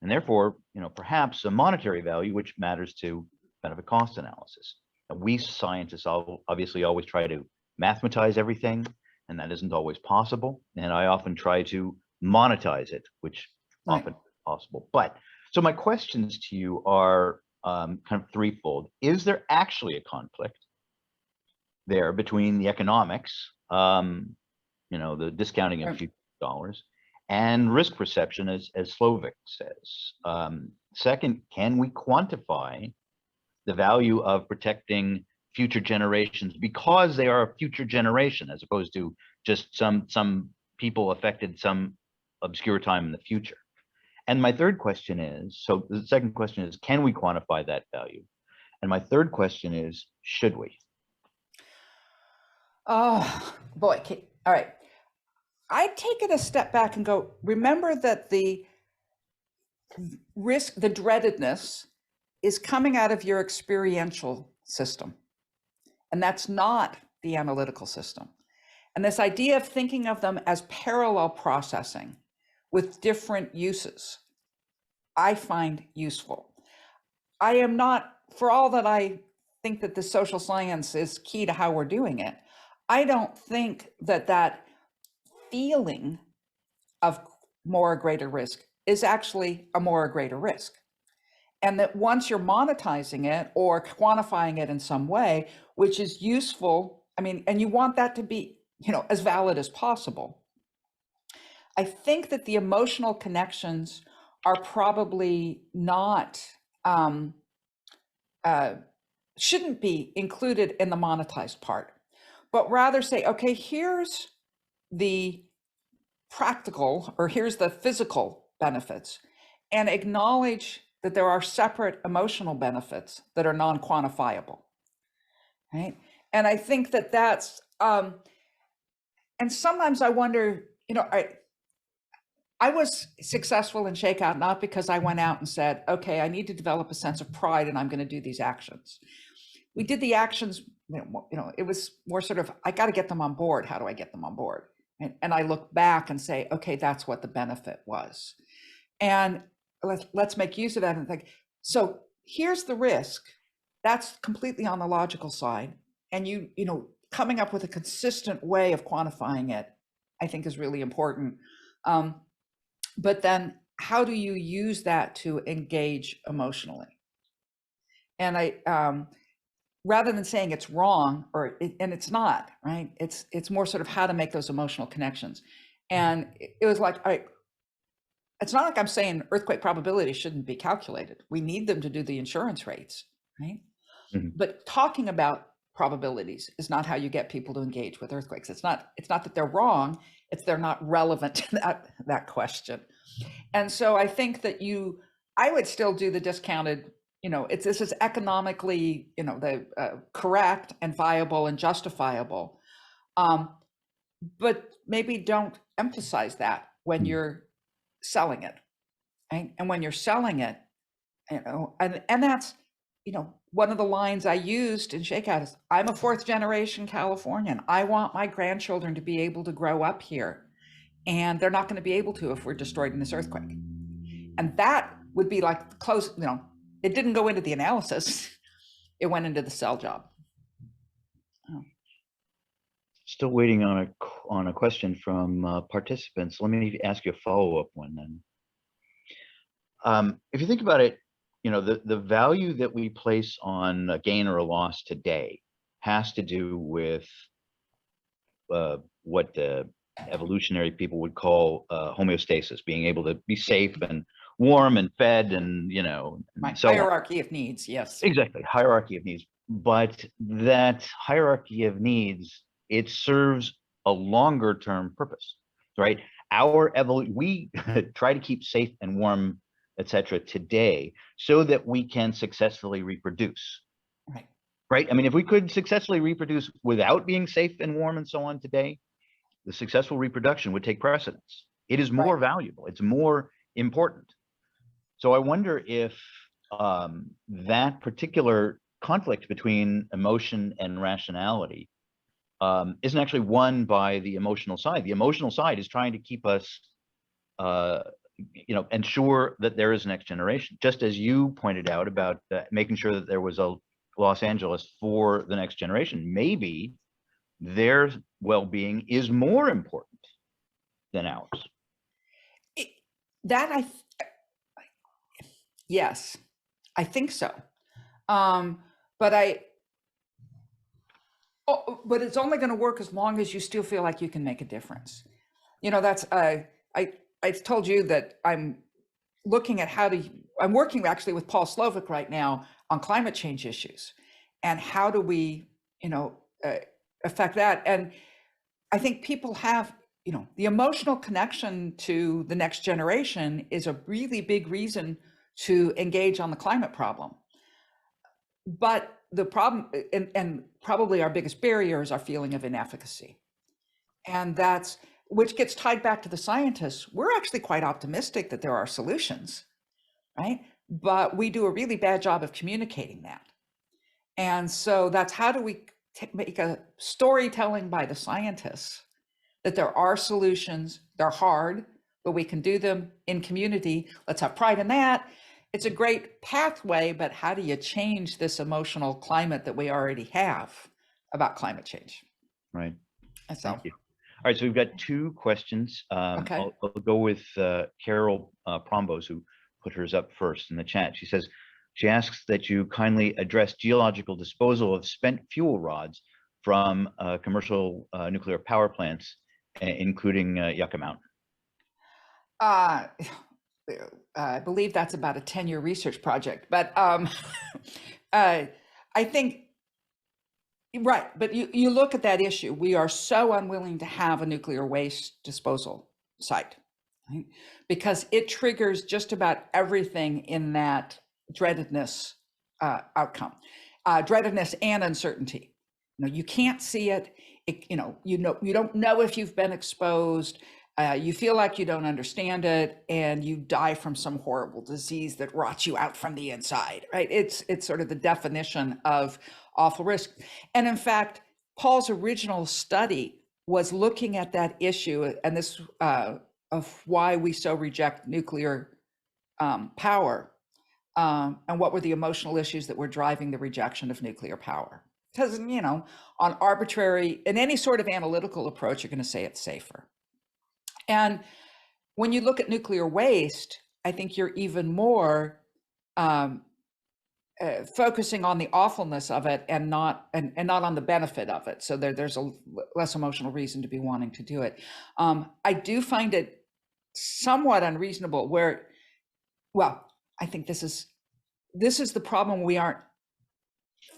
and therefore, perhaps a monetary value, which matters to benefit cost analysis. And we scientists obviously always try to mathematize everything, and that isn't always possible. And I often try to monetize it, which often is possible. But so my questions to you are kind of threefold. Is there actually a conflict there between the economics, the discounting of future dollars, and risk perception, as Slovak says? Second, can we quantify the value of protecting future generations because they are a future generation, as opposed to just some people affected some obscure time in the future? And my third question is, so the second question is, can we quantify that value? And my third question is, should we? Oh, boy. All right. I take it a step back and go, remember that the risk, the dreadedness, is coming out of your experiential system. And that's not the analytical system. And this idea of thinking of them as parallel processing with different uses, I find useful. I am not, for all that I think that the social science is key to how we're doing it, I don't think that that feeling of more or greater risk is actually a more or greater risk. And that once you're monetizing it or quantifying it in some way, which is useful, I mean, and you want that to be, as valid as possible. I think that the emotional connections are probably not, shouldn't be included in the monetized part, but rather say, okay, here's the practical, or here's the physical benefits, and acknowledge that there are separate emotional benefits that are non-quantifiable, right? And I think that that's, and sometimes I wonder, I was successful in Shakeout, not because I went out and said, okay, I need to develop a sense of pride and I'm going to do these actions. We did the actions, it was more sort of, I got to get them on board. How do I get them on board? And I look back and say, okay, that's what the benefit was. And let's make use of that and think, so here's the risk. That's completely on the logical side. And coming up with a consistent way of quantifying it, I think is really important. But then how do you use that to engage emotionally? And rather than saying it's wrong, and it's not, right? It's more sort of how to make those emotional connections. And it was like, it's not like I'm saying earthquake probability shouldn't be calculated. We need them to do the insurance rates, right? Mm-hmm. But talking about probabilities is not how you get people to engage with earthquakes. It's not that they're wrong, it's they're not relevant to that question. And so I think that I would still do the discounted, this is economically, the correct and viable and justifiable. But maybe don't emphasize that when you're selling it, right? And when you're selling it, and that's, one of the lines I used in Shakeout is, I'm a 4th generation Californian. I want my grandchildren to be able to grow up here, and they're not going to be able to if we're destroyed in this earthquake. And that would be like close, it didn't go into the analysis. It went into the sell job. Oh. Still waiting on a question from participants. Let me ask you a follow-up one then. If you think about it, the value that we place on a gain or a loss today has to do with what the evolutionary people would call homeostasis, being able to be safe and warm and fed and, so hierarchy of needs. Yes, exactly. Hierarchy of needs. But that hierarchy of needs, it serves a longer term purpose, right? We try to keep safe and warm, etc. today so that we can successfully reproduce. Right. I mean, if we could successfully reproduce without being safe and warm and so on today, the successful reproduction would take precedence. It is more valuable. It's more important. So I wonder if that particular conflict between emotion and rationality isn't actually won by the emotional side. The emotional side is trying to keep us, ensure that there is a next generation. Just as you pointed out about making sure that there was a Los Angeles for the next generation, maybe their well-being is more important than ours. Yes, I think so. But it's only going to work as long as you still feel like you can make a difference. That's I told you that I'm looking at I'm working actually with Paul Slovic right now on climate change issues, and how do we, affect that? And I think people have, the emotional connection to the next generation is a really big reason to engage on the climate problem. But the problem, and probably our biggest barrier, is our feeling of inefficacy. And which gets tied back to the scientists. We're actually quite optimistic that there are solutions. right? But we do a really bad job of communicating that. And so that's how do we make a storytelling by the scientists that there are solutions, they're hard, but we can do them in community. Let's have pride in that. It's a great pathway, but how do you change this emotional climate that we already have about climate change? Right. And so, Thank you. All right, so we've got 2 questions. okay. I'll go with Carol Prombos, who put hers up first in the chat. She says, she asks that you kindly address geological disposal of spent fuel rods from commercial nuclear power plants, including Yucca Mountain. I believe that's about a 10-year research project, but I think, right, but you look at that issue, we are so unwilling to have a nuclear waste disposal site, right? Because it triggers just about everything in that dreadedness outcome, dreadedness and uncertainty. You can't see it. You don't know if you've been exposed. You feel like you don't understand it, and you die from some horrible disease that rots you out from the inside, right? It's sort of the definition of awful risk. And in fact, Paul's original study was looking at that issue, and this of why we so reject nuclear power, and what were the emotional issues that were driving the rejection of nuclear power. Because, on arbitrary, in any sort of analytical approach, you're going to say it's safer. And when you look at nuclear waste, I think you're even more focusing on the awfulness of it and not on the benefit of it. So there's a less emotional reason to be wanting to do it. I do find it somewhat unreasonable where, well, I think this is the problem. We aren't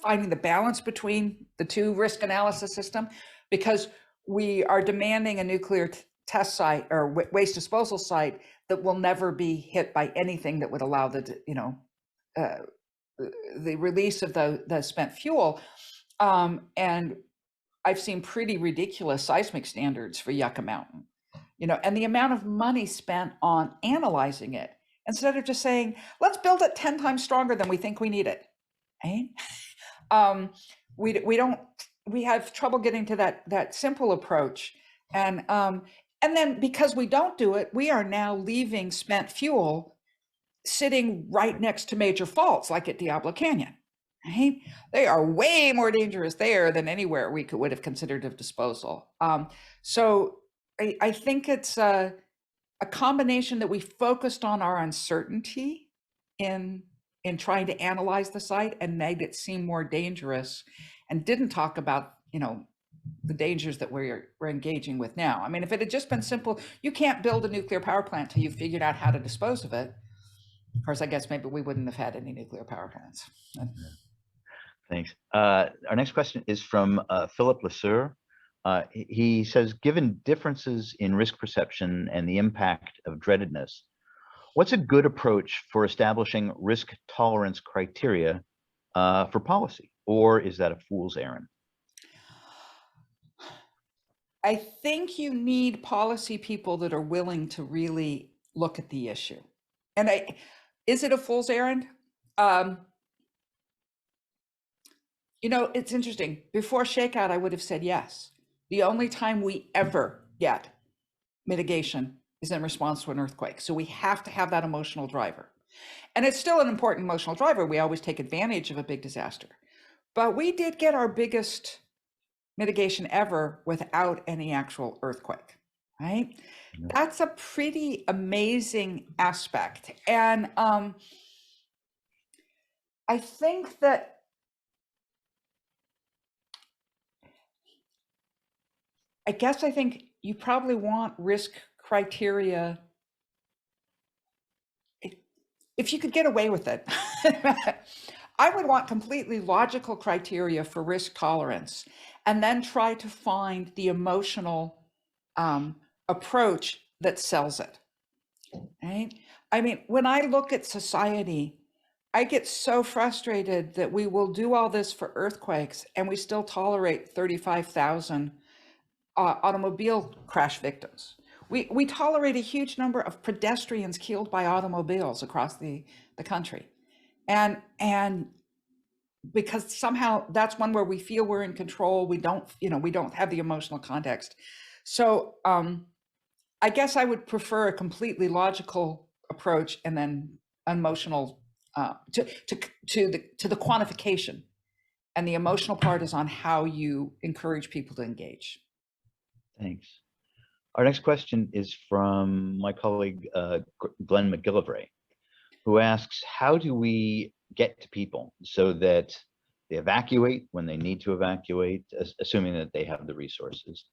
finding the balance between the 2 risk analysis system, because we are demanding a nuclear test site or waste disposal site that will never be hit by anything that would allow the release of the spent fuel. And I've seen pretty ridiculous seismic standards for Yucca Mountain, and the amount of money spent on analyzing it instead of just saying, let's build it 10 times stronger than we think we need it. Right? We have trouble getting to that simple approach. And then because we don't do it, we are now leaving spent fuel sitting right next to major faults like at Diablo Canyon. Right? They are way more dangerous there than anywhere we would have considered of disposal. So I think it's a combination that we focused on our uncertainty in trying to analyze the site and made it seem more dangerous, and didn't talk about, the dangers that we're engaging with now. I mean, if it had just been simple, you can't build a nuclear power plant till you've figured out how to dispose of it. Of course, I guess maybe we wouldn't have had any nuclear power plants. Thanks. Our next question is from Philip Lesueur. He says, given differences in risk perception and the impact of dreadedness, what's a good approach for establishing risk tolerance criteria for policy? Or is that a fool's errand? I think you need policy people that are willing to really look at the issue. And is it a fool's errand? It's interesting. Before Shakeout, I would have said yes. The only time we ever get mitigation is in response to an earthquake. So we have to have that emotional driver. And it's still an important emotional driver. We always take advantage of a big disaster. But we did get our biggest mitigation ever without any actual earthquake, right? Yeah. That's a pretty amazing aspect. And I think that I think you probably want risk criteria if you could get away with it. I would want completely logical criteria for risk tolerance, and then try to find the emotional approach that sells it, right? I mean, when I look at society, I get so frustrated that we will do all this for earthquakes and we still tolerate 35,000 automobile crash victims. We tolerate a huge number of pedestrians killed by automobiles across the the country. And because somehow that's one where we feel we're in control. We don't, we don't have the emotional context. So I guess I would prefer a completely logical approach and then emotional to the quantification. And the emotional part is on how you encourage people to engage. Thanks. Our next question is from my colleague, Glenn McGillivray, who asks, how do we get to people so that they evacuate when they need to evacuate, assuming that they have the resources,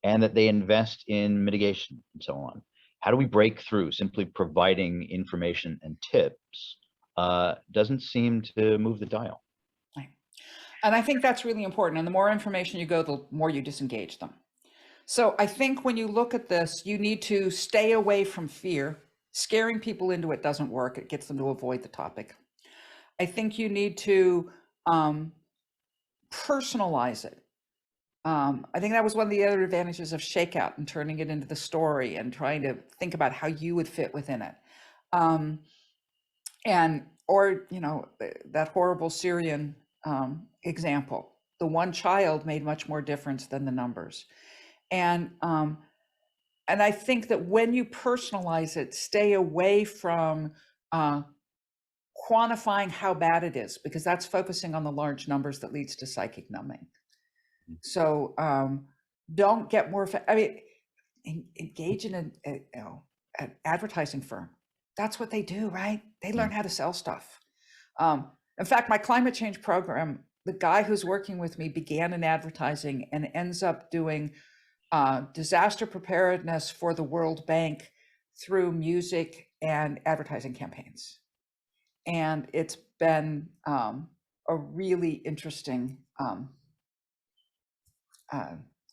and that they invest in mitigation and so on? How do we break through? Simply providing information and tips doesn't seem to move the dial. Right. And I think that's really important. And the more information you go, the more you disengage them. So I think when you look at this, you need to stay away from fear. Scaring people into it doesn't work. It gets them to avoid the topic. I think you need to personalize it. I think that was one of the other advantages of Shakeout and turning it into the story and trying to think about how you would fit within it. Or that horrible Syrian example. The one child made much more difference than the numbers. And I think that when you personalize it, stay away from quantifying how bad it is, because that's focusing on the large numbers that leads to psychic numbing. So don't get more, engage in an advertising firm. That's what they do, right? They learn how to sell stuff. In fact, my climate change program, the guy who's working with me began in advertising and ends up doing disaster preparedness for the World Bank through music and advertising campaigns. And it's been a really interesting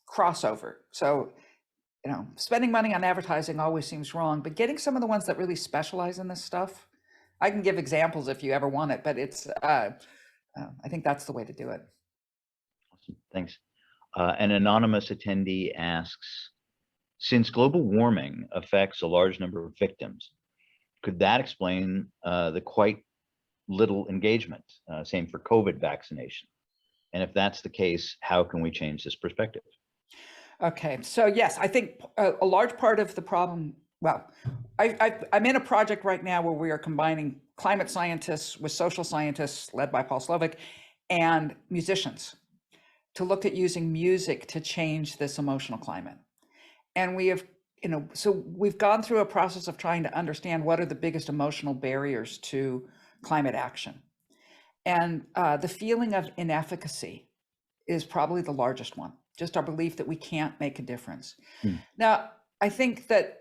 crossover. So, spending money on advertising always seems wrong, but getting some of the ones that really specialize in this stuff, I can give examples if you ever want it, but it's, I think that's the way to do it. Awesome. Thanks. An anonymous attendee asks, since global warming affects a large number of victims, could that explain the quite little engagement? Same for COVID vaccination. And if that's the case, how can we change this perspective? Okay, so yes, I think a large part of the problem, well, I'm in a project right now where we are combining climate scientists with social scientists led by Paul Slovic and musicians to look at using music to change this emotional climate. And we have, so we've gone through a process of trying to understand what are the biggest emotional barriers to climate action. And the feeling of inefficacy is probably the largest one, just our belief that we can't make a difference. Now, I think that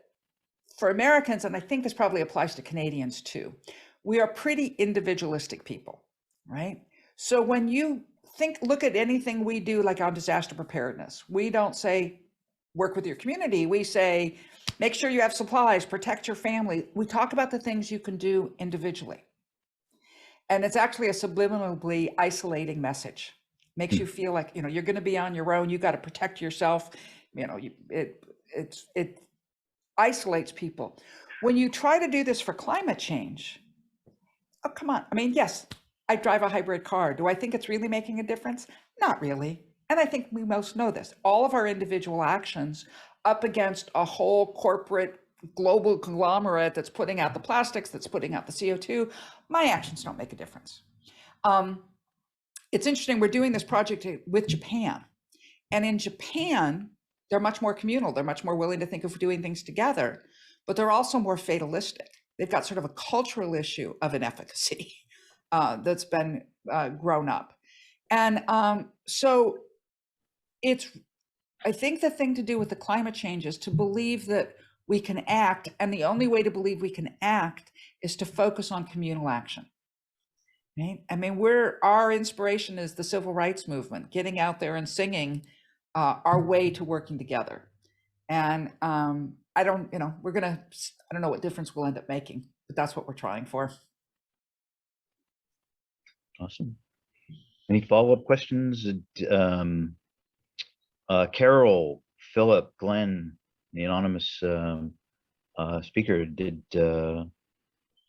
for Americans, and I think this probably applies to Canadians too, we are pretty individualistic people, right? So when you look at anything we do, like on disaster preparedness, we don't say, work with your community. We say, make sure you have supplies, protect your family. We talk about the things you can do individually. And it's actually a subliminally isolating message. Makes you feel like, you're going to be on your own. You got to protect yourself. It isolates people. When you try to do this for climate change, oh, come on. Yes, I drive a hybrid car. Do I think it's really making a difference? Not really. And I think we most know this. All of our individual actions up against a whole corporate global conglomerate that's putting out the plastics, that's putting out the CO2, my actions don't make a difference. It's interesting, we're doing this project with Japan. And in Japan, they're much more communal. They're much more willing to think of doing things together, but they're also more fatalistic. They've got sort of a cultural issue of inefficacy that's been grown up. And so I think the thing to do with the climate change is to believe that we can act. And the only way to believe we can act is to focus on communal action. Right? Our inspiration is the civil rights movement, getting out there and singing our way to working together. And I don't know what difference we'll end up making, but that's what we're trying for. Awesome. Any follow-up questions? Carol, Philip, Glenn, the anonymous speaker, did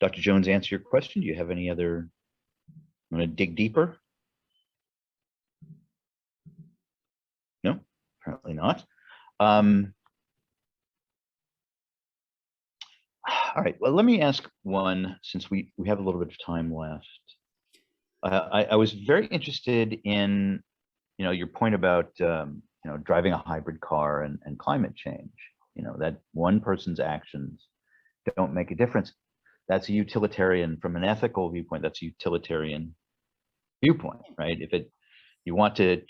Dr. Jones answer your question? Do you have any other, want to dig deeper? No, apparently not. All right, well, let me ask one, since we have a little bit of time left. I was very interested in, your point about, driving a hybrid car and climate change, that one person's actions don't make a difference. That's a utilitarian, from an ethical viewpoint, that's a utilitarian viewpoint, right? If you want to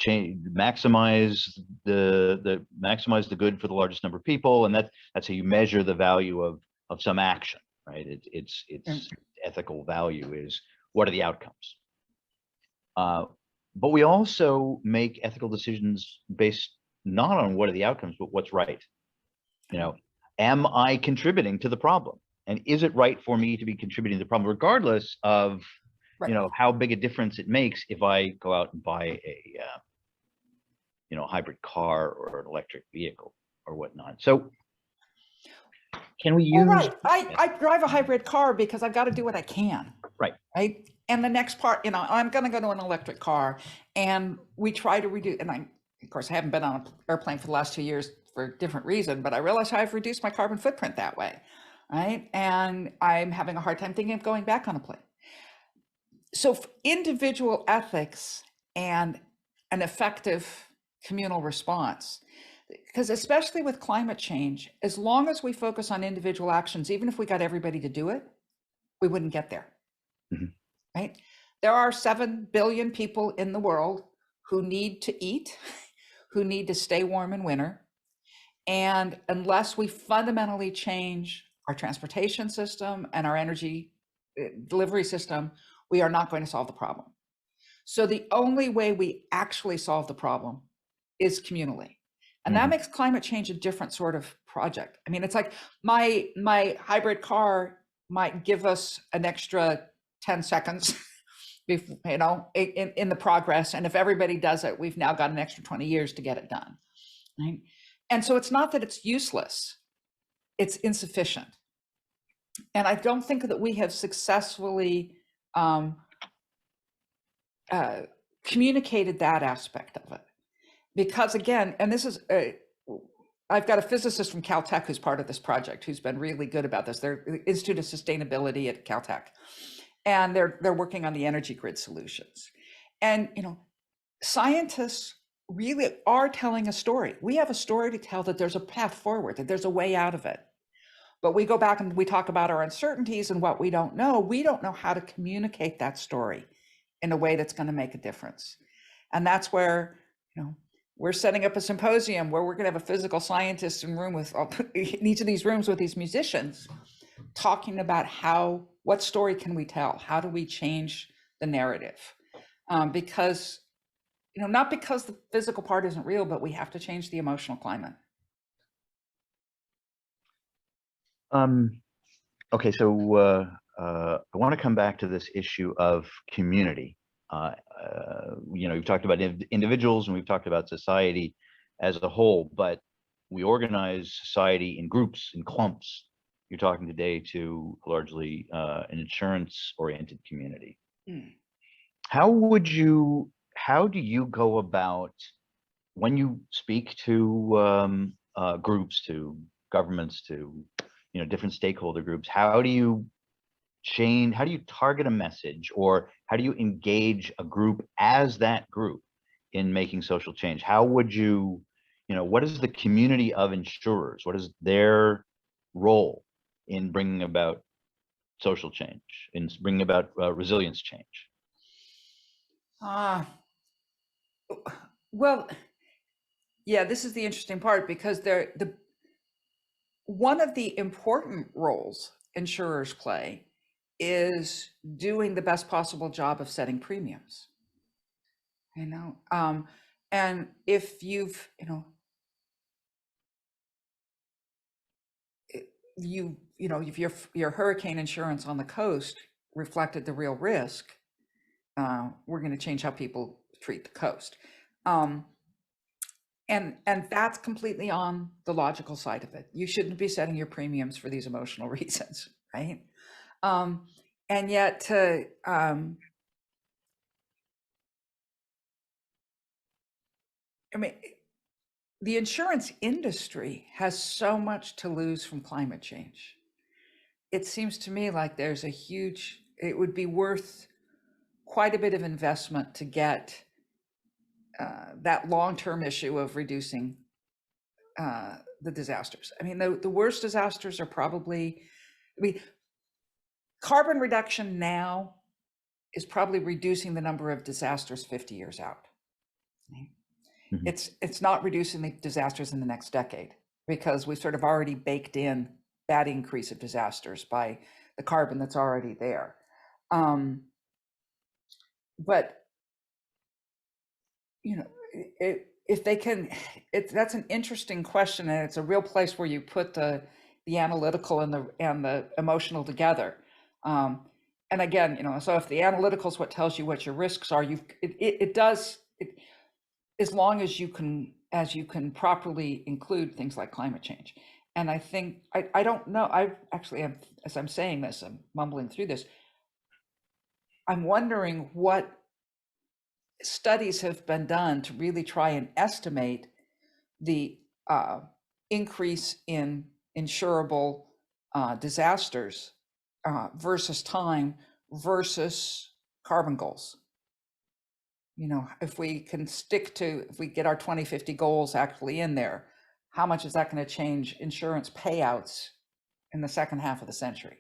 maximize the good for the largest number of people, and that's how you measure the value of some action, right? It's ethical value is, what are the outcomes? But we also make ethical decisions based not on what are the outcomes, but what's right. Am I contributing to the problem? And is it right for me to be contributing to the problem, regardless of, how big a difference it makes if I go out and buy a, hybrid car or an electric vehicle or whatnot? So can we use? Well, right. I drive a hybrid car because I've got to do what I can. Right. Right. And the next part, I'm going to go to an electric car, and we try to reduce. And of course, I haven't been on an airplane for the last 2 years for a different reason, but I realize I've reduced my carbon footprint that way. Right. And I'm having a hard time thinking of going back on a plane. So individual ethics and an effective communal response, because especially with climate change, as long as we focus on individual actions, even if we got everybody to do it, we wouldn't get there. Mm-hmm. Right? There are 7 billion people in the world who need to eat, who need to stay warm in winter. And unless we fundamentally change our transportation system and our energy delivery system, we are not going to solve the problem. So the only way we actually solve the problem is communally. And that makes climate change a different sort of project. I mean, it's like my hybrid car might give us an extra 10 seconds, in the progress. And if everybody does it, we've now got an extra 20 years to get it done. Right? And so it's not that it's useless, it's insufficient. And I don't think that we have successfully communicated that aspect of it. Because again, and this is, I've got a physicist from Caltech who's part of this project, who's been really good about this. They're the Institute of Sustainability at Caltech, and they're working on the energy grid solutions. And scientists really are telling a story. We have a story to tell, that there's a path forward, that there's a way out of it. But we go back and we talk about our uncertainties and what we don't know. We don't know how to communicate that story in a way that's going to make a difference. And that's where, we're setting up a symposium where we're going to have a physical scientist in each of these rooms with these musicians, talking about what story can we tell? How do we change the narrative? Because, not because the physical part isn't real, but we have to change the emotional climate. Okay, so I want to come back to this issue of community. We've talked about individuals and we've talked about society as a whole, but we organize society in groups, in clumps. You're talking today to largely an insurance-oriented community. How do you go about, when you speak to groups, to governments, to different stakeholder groups, how do you target a message, or how do you engage a group as that group in making social change? How would you, what is the community of insurers? What is their role in bringing about social change, in bringing about resilience change? Well, yeah, this is the interesting part, because one of the important roles insurers play is doing the best possible job of setting premiums. And if you've, if your hurricane insurance on the coast reflected the real risk, we're going to change how people treat the coast. And that's completely on the logical side of it. You shouldn't be setting your premiums for these emotional reasons, right? And yet to, I mean, the insurance industry has so much to lose from climate change. It seems to me like there's a huge, it would be worth quite a bit of investment to get that long-term issue of reducing the disasters. I mean, the worst disasters are probably, I mean, carbon reduction now is probably reducing the number of disasters 50 years out. Mhm. It's not reducing the disasters in the next decade, because we've sort of already baked in that increase of disasters by the carbon that's already there. But you know, if they can, that's an interesting question, and it's a real place where you put the analytical and the emotional together. And again, you know, so if the analytical is what tells you what your risks are, it does, as long as you can properly include things like climate change. And I think, I don't know, I actually am, as I'm saying this, I'm mumbling through this, I'm wondering what studies have been done to really try and estimate the increase in insurable disasters versus time versus carbon goals. You know, if we can stick to, if we get our 2050 goals actually in there, how much is that going to change insurance payouts in the second half of the century?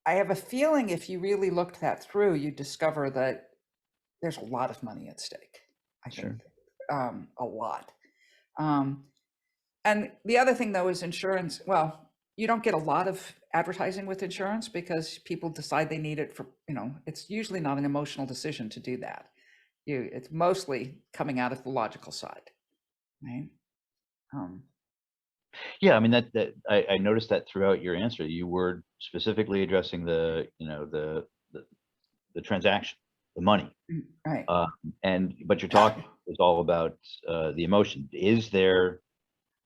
I have a feeling if you really looked that through, you'd discover that there's a lot of money at stake. I think a lot. And the other thing though is insurance. Well, you don't get a lot of advertising with insurance because people decide they need it for, you know, it's usually not an emotional decision to do that. It's mostly coming out of the logical side, right? Yeah, I mean that I noticed that throughout your answer, you were specifically addressing the, you know, the transaction, the money, Right. but your talk is all about the emotion. Is there,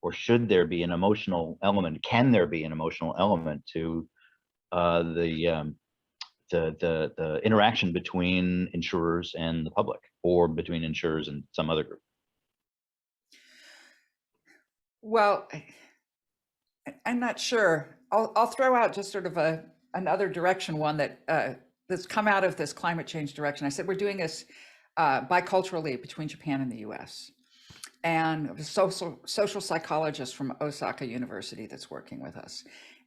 or should there be an emotional element? Can there be an emotional element to the interaction between insurers and the public, or between insurers and some other group? Well, I'm not sure. I'll throw out just sort of another direction, one that that's come out of this climate change direction. I said we're doing this biculturally between Japan and the U.S. And a social psychologist from Osaka University that's working with us,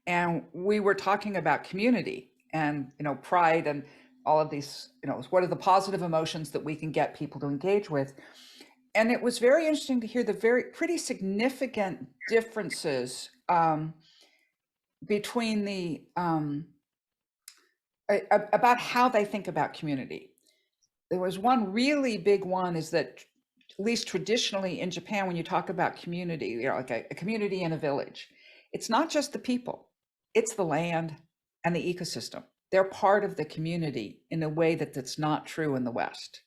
and we were talking about community and, you know, pride and all of these, you know, what are the positive emotions that we can get people to engage with. And it was very interesting to hear the pretty significant differences between the about how they think about community. There was one really big one, is that at least traditionally in Japan, when you talk about community, you know, like a community in a village, it's not just the people, it's the land and the ecosystem. They're part of the community in a way that's not true in the West.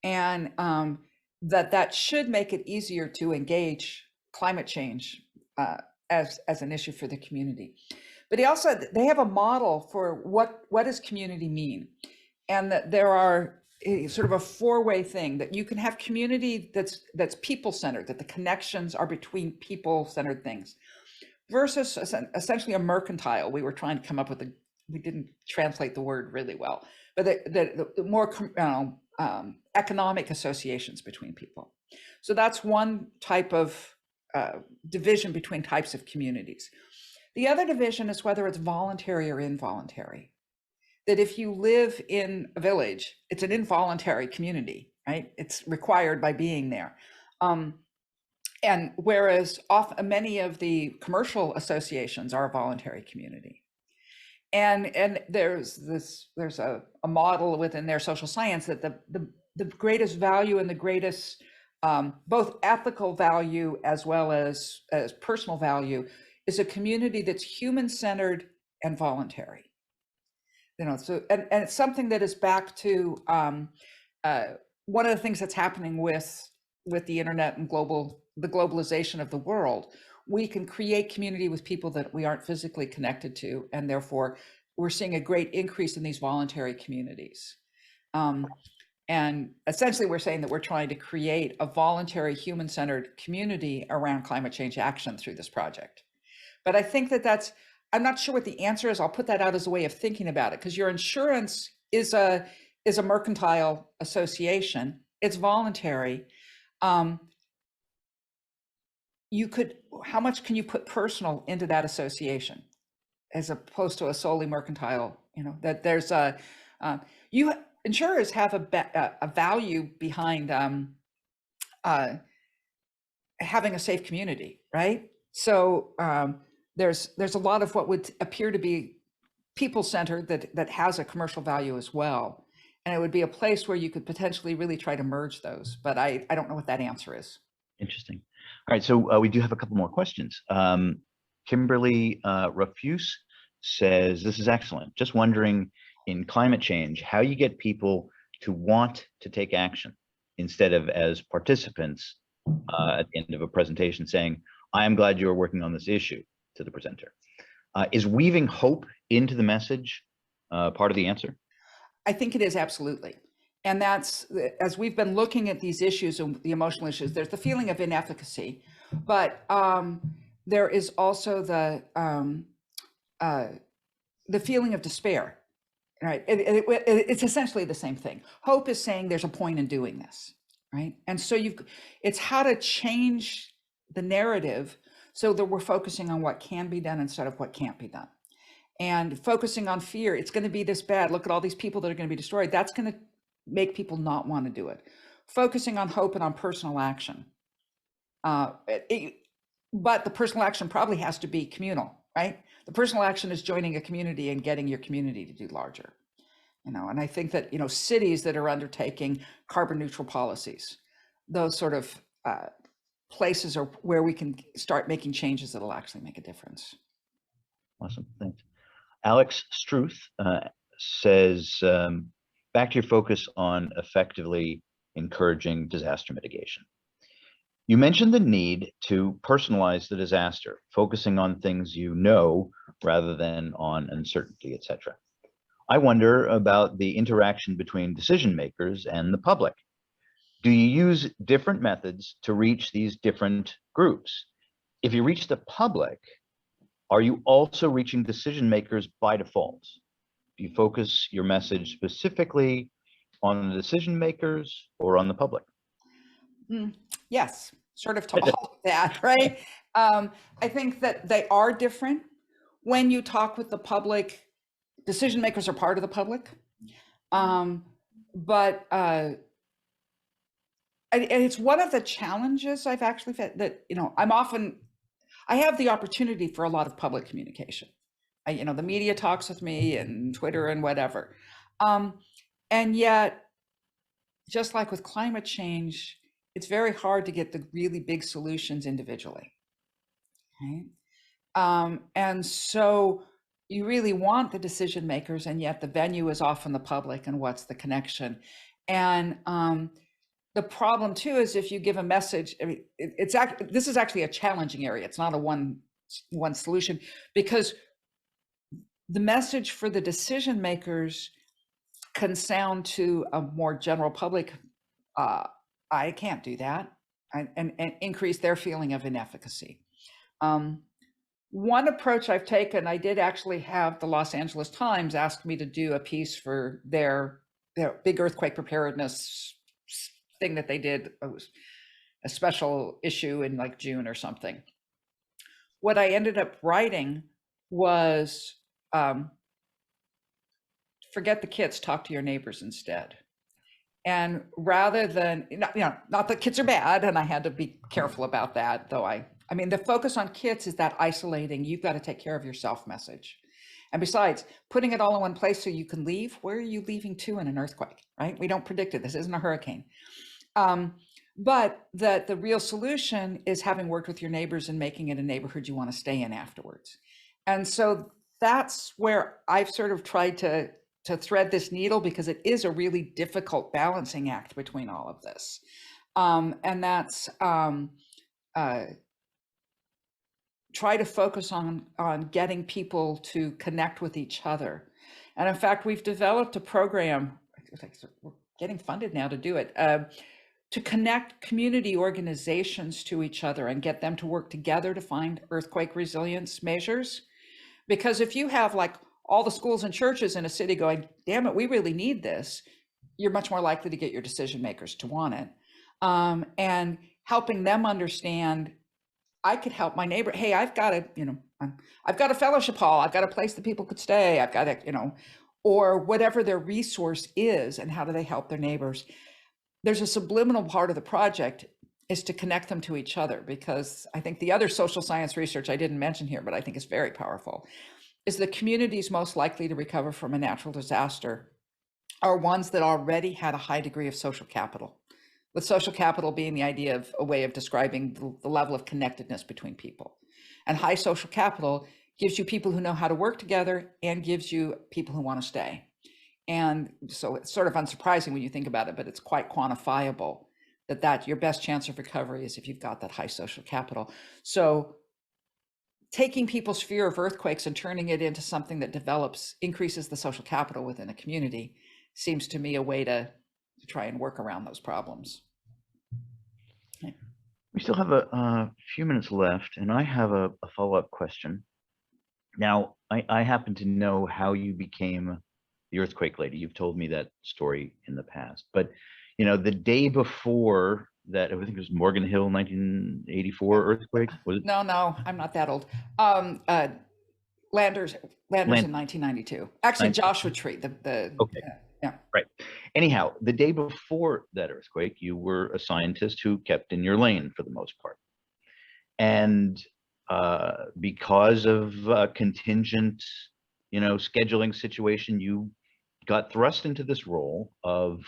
And that should make it easier to engage climate change as an issue for the community. But they have a model for what does community mean, and that there are sort of a four-way thing, that you can have community that's people-centered, that the connections are between people-centered things, versus essentially a mercantile. We were trying to come up with we didn't translate the word really well, but the more economic associations between people. So that's one type of division between types of communities. The other division is whether it's voluntary or involuntary. That if you live in a village, it's an involuntary community, right? It's required by being there. And whereas many of the commercial associations are a voluntary community. And there's a model within their social science that the greatest value and the greatest both ethical value as well as personal value is a community that's human-centered and voluntary. You know, so and it's something that is back to one of the things that's happening with the internet and the globalization of the world. we can create community with people that we aren't physically connected to, and therefore we're seeing a great increase in these voluntary communities. And essentially, we're saying that we're trying to create a voluntary, human-centered community around climate change action through this project. But I think that I'm not sure what the answer is. I'll put that out as a way of thinking about it, because your insurance is a mercantile association. It's voluntary. How much can you put personal into that association, as opposed to a solely mercantile? That there's insurers have a value behind having a safe community, right? So there's a lot of what would appear to be people-centered that has a commercial value as well. And it would be a place where you could potentially really try to merge those. But I don't know what that answer is. Interesting. All right, so we do have a couple more questions. Kimberly Refuse says, this is excellent. Just wondering, in climate change, how you get people to want to take action instead of as participants at the end of a presentation saying, I am glad you're working on this issue, to the presenter. Is weaving hope into the message part of the answer? I think it is, absolutely. And that's, as we've been looking at these issues and the emotional issues, there's the feeling of inefficacy, but there is also the feeling of despair, right? It's essentially the same thing. Hope is saying there's a point in doing this, right? And so it's how to change the narrative so that we're focusing on what can be done instead of what can't be done. And focusing on fear, it's going to be this bad. Look at all these people that are going to be destroyed. That's going to make people not want to do it. Focusing on hope and on personal action. But the personal action probably has to be communal, right? The personal action is joining a community and getting your community to do larger. And I think that, cities that are undertaking carbon neutral policies, those sort of places are where we can start making changes that'll actually make a difference. Awesome, thanks. Alex Struth says, back to your focus on effectively encouraging disaster mitigation. You mentioned the need to personalize the disaster, focusing on things you know rather than on uncertainty, etc. I wonder about the interaction between decision makers and the public. Do you use different methods to reach these different groups? If you reach the public, are you also reaching decision makers by default? Do you focus your message specifically on the decision makers or on the public? Yes, sort of to all of that, right? I think that they are different. When you talk with the public, decision makers are part of the public. But it's one of the challenges I've actually found that, I have the opportunity for a lot of public communication. The media talks with me and Twitter and whatever. And yet, just like with climate change, it's very hard to get the really big solutions individually. Right? And so you really want the decision makers, and yet the venue is often the public, and what's the connection? And the problem too is if you give a message, this is actually a challenging area. It's not a one solution, because the message for the decision makers can sound to a more general public, I can't do that, and increase their feeling of inefficacy. One approach I've taken, I did actually have the Los Angeles Times ask me to do a piece for their big earthquake preparedness thing that they did. It was a special issue in like June or something. What I ended up writing was, forget the kids, talk to your neighbors instead. And rather than, not that kids are bad, and I had to be careful about that, though I mean, the focus on kids is that isolating, you've got to take care of yourself message. And besides, putting it all in one place so you can leave, where are you leaving to in an earthquake, right? We don't predict it. This isn't a hurricane. But that the real solution is having worked with your neighbors and making it a neighborhood you want to stay in afterwards. And so that's where I've sort of tried to thread this needle, because it is a really difficult balancing act between all of this. And that's, try to focus on getting people to connect with each other. And in fact, we've developed a program, we're getting funded now to do it, to connect community organizations to each other and get them to work together to find earthquake resilience measures. Because if you have like all the schools and churches in a city going, damn it, we really need this, you're much more likely to get your decision makers to want it. And helping them understand, I could help my neighbor. Hey, I've got a, I've got a fellowship hall. I've got a place that people could stay. I've got a, or whatever their resource is, and how do they help their neighbors? There's a subliminal part of the project is to connect them to each other, because I think the other social science research I didn't mention here, but I think is very powerful, is the communities most likely to recover from a natural disaster are ones that already had a high degree of social capital. With social capital being the idea of a way of describing the level of connectedness between people. And high social capital gives you people who know how to work together and gives you people who want to stay. And so it's sort of unsurprising when you think about it, but it's quite quantifiable that your best chance of recovery is if you've got that high social capital. So taking people's fear of earthquakes and turning it into something that increases the social capital within a community seems to me a way to try and work around those problems. We still have a few minutes left, and I have a follow-up question. Now, I happen to know how you became the earthquake lady. You've told me that story in the past, but the day before that, I think it was Morgan Hill 1984 earthquake. Was it? No, I'm not that old. Landers in 1992. Actually, Joshua Tree. Okay. Yeah. Right. Anyhow, the day before that earthquake, you were a scientist who kept in your lane for the most part. And because of a contingent, scheduling situation, you got thrust into this role of,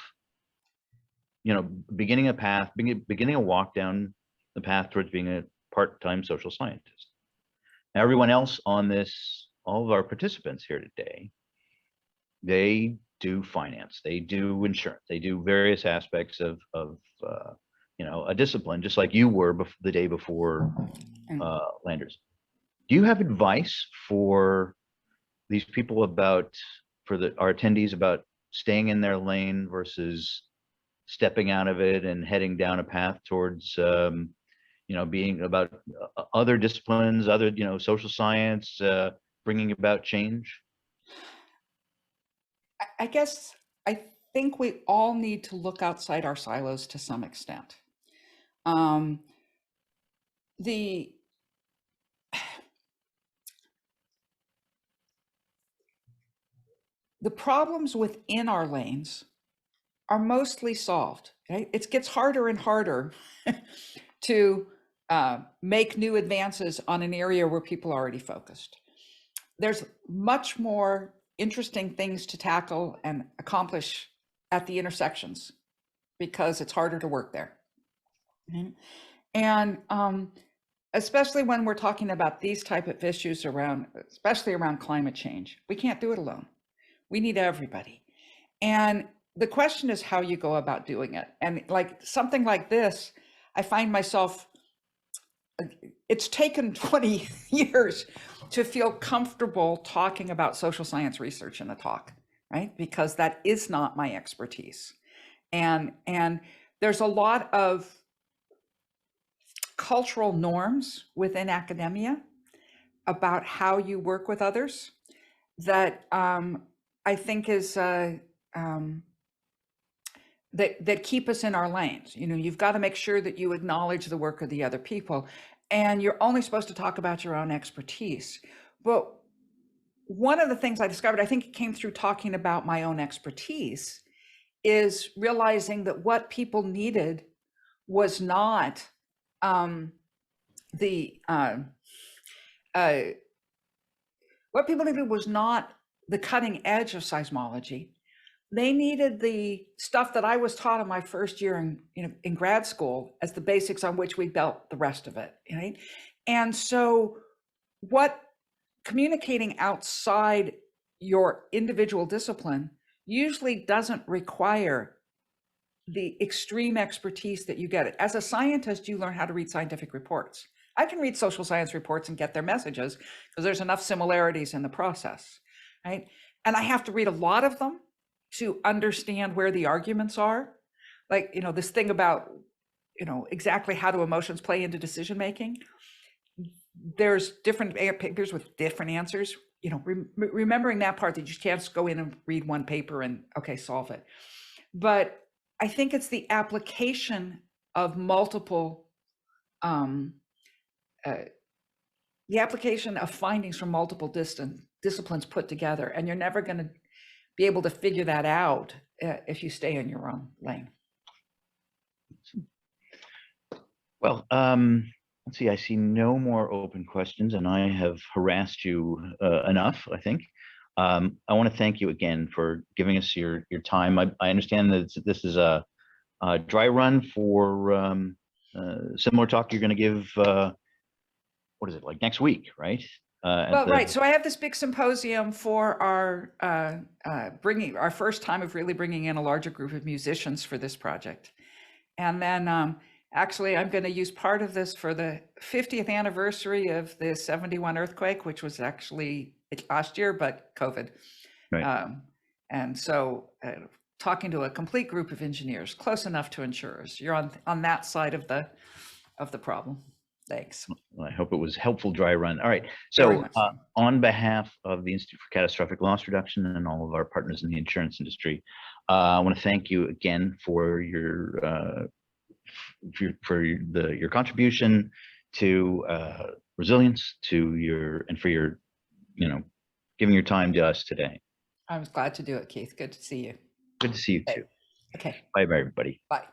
beginning a walk down the path towards being a part-time social scientist. Now, everyone else on this, all of our participants here today, they do finance, they do insurance, they do various aspects of a discipline, just like you were the day before Landers. Do you have advice for these people our attendees about staying in their lane versus stepping out of it and heading down a path towards being about other disciplines, other social science, bringing about change? I guess I think we all need to look outside our silos to some extent. The problems within our lanes are mostly solved. Okay? It gets harder and harder to make new advances on an area where people are already focused. There's much more interesting things to tackle and accomplish at the intersections because it's harder to work there. Okay? And especially when we're talking about these type of issues especially around climate change, we can't do it alone. We need everybody. And the question is how you go about doing it. And like something like this, I find myself, it's taken 20 years to feel comfortable talking about social science research in a talk, right? Because that is not my expertise. And there's a lot of cultural norms within academia about how you work with others that I think is that keep us in our lanes. You've got to make sure that you acknowledge the work of the other people, and you're only supposed to talk about your own expertise. But one of the things I discovered, I think it came through talking about my own expertise, is realizing that what people needed was not what people needed was not the cutting edge of seismology. They needed the stuff that I was taught in my first year in grad school as the basics on which we built the rest of it, right? And so what communicating outside your individual discipline usually doesn't require the extreme expertise that you get. As a scientist, you learn how to read scientific reports. I can read social science reports and get their messages because there's enough similarities in the process, right? And I have to read a lot of them to understand where the arguments are. Like, this thing about, exactly how do emotions play into decision making. There's different papers with different answers. Remembering that part, that you can't just go in and read one paper and, okay, solve it. But I think it's the application of multiple, the application of findings from multiple disciplines put together. And you're never going to be able to figure that out if you stay in your own lane. Well, let's see, I see no more open questions, and I have harassed you enough, I think. I want to thank you again for giving us your time. I understand that this is a dry run for similar talk you're going to give, what is it, like next week, right? Well, right. So I have this big symposium for our bringing our first time of really bringing in a larger group of musicians for this project. And then actually, I'm going to use part of this for the 50th anniversary of the 71 earthquake, which was actually last year, but COVID. Right. And so talking to a complete group of engineers, close enough to insurers. You're on that side of the problem. Thanks. Well, I hope it was a helpful dry run. All right. So on behalf of the Institute for Catastrophic Loss Reduction and all of our partners in the insurance industry, I want to thank you again for your contribution to resilience, and for your, giving your time to us today. I was glad to do it, Keith. Good to see you. Good to see you too. Okay. Bye, everybody. Bye.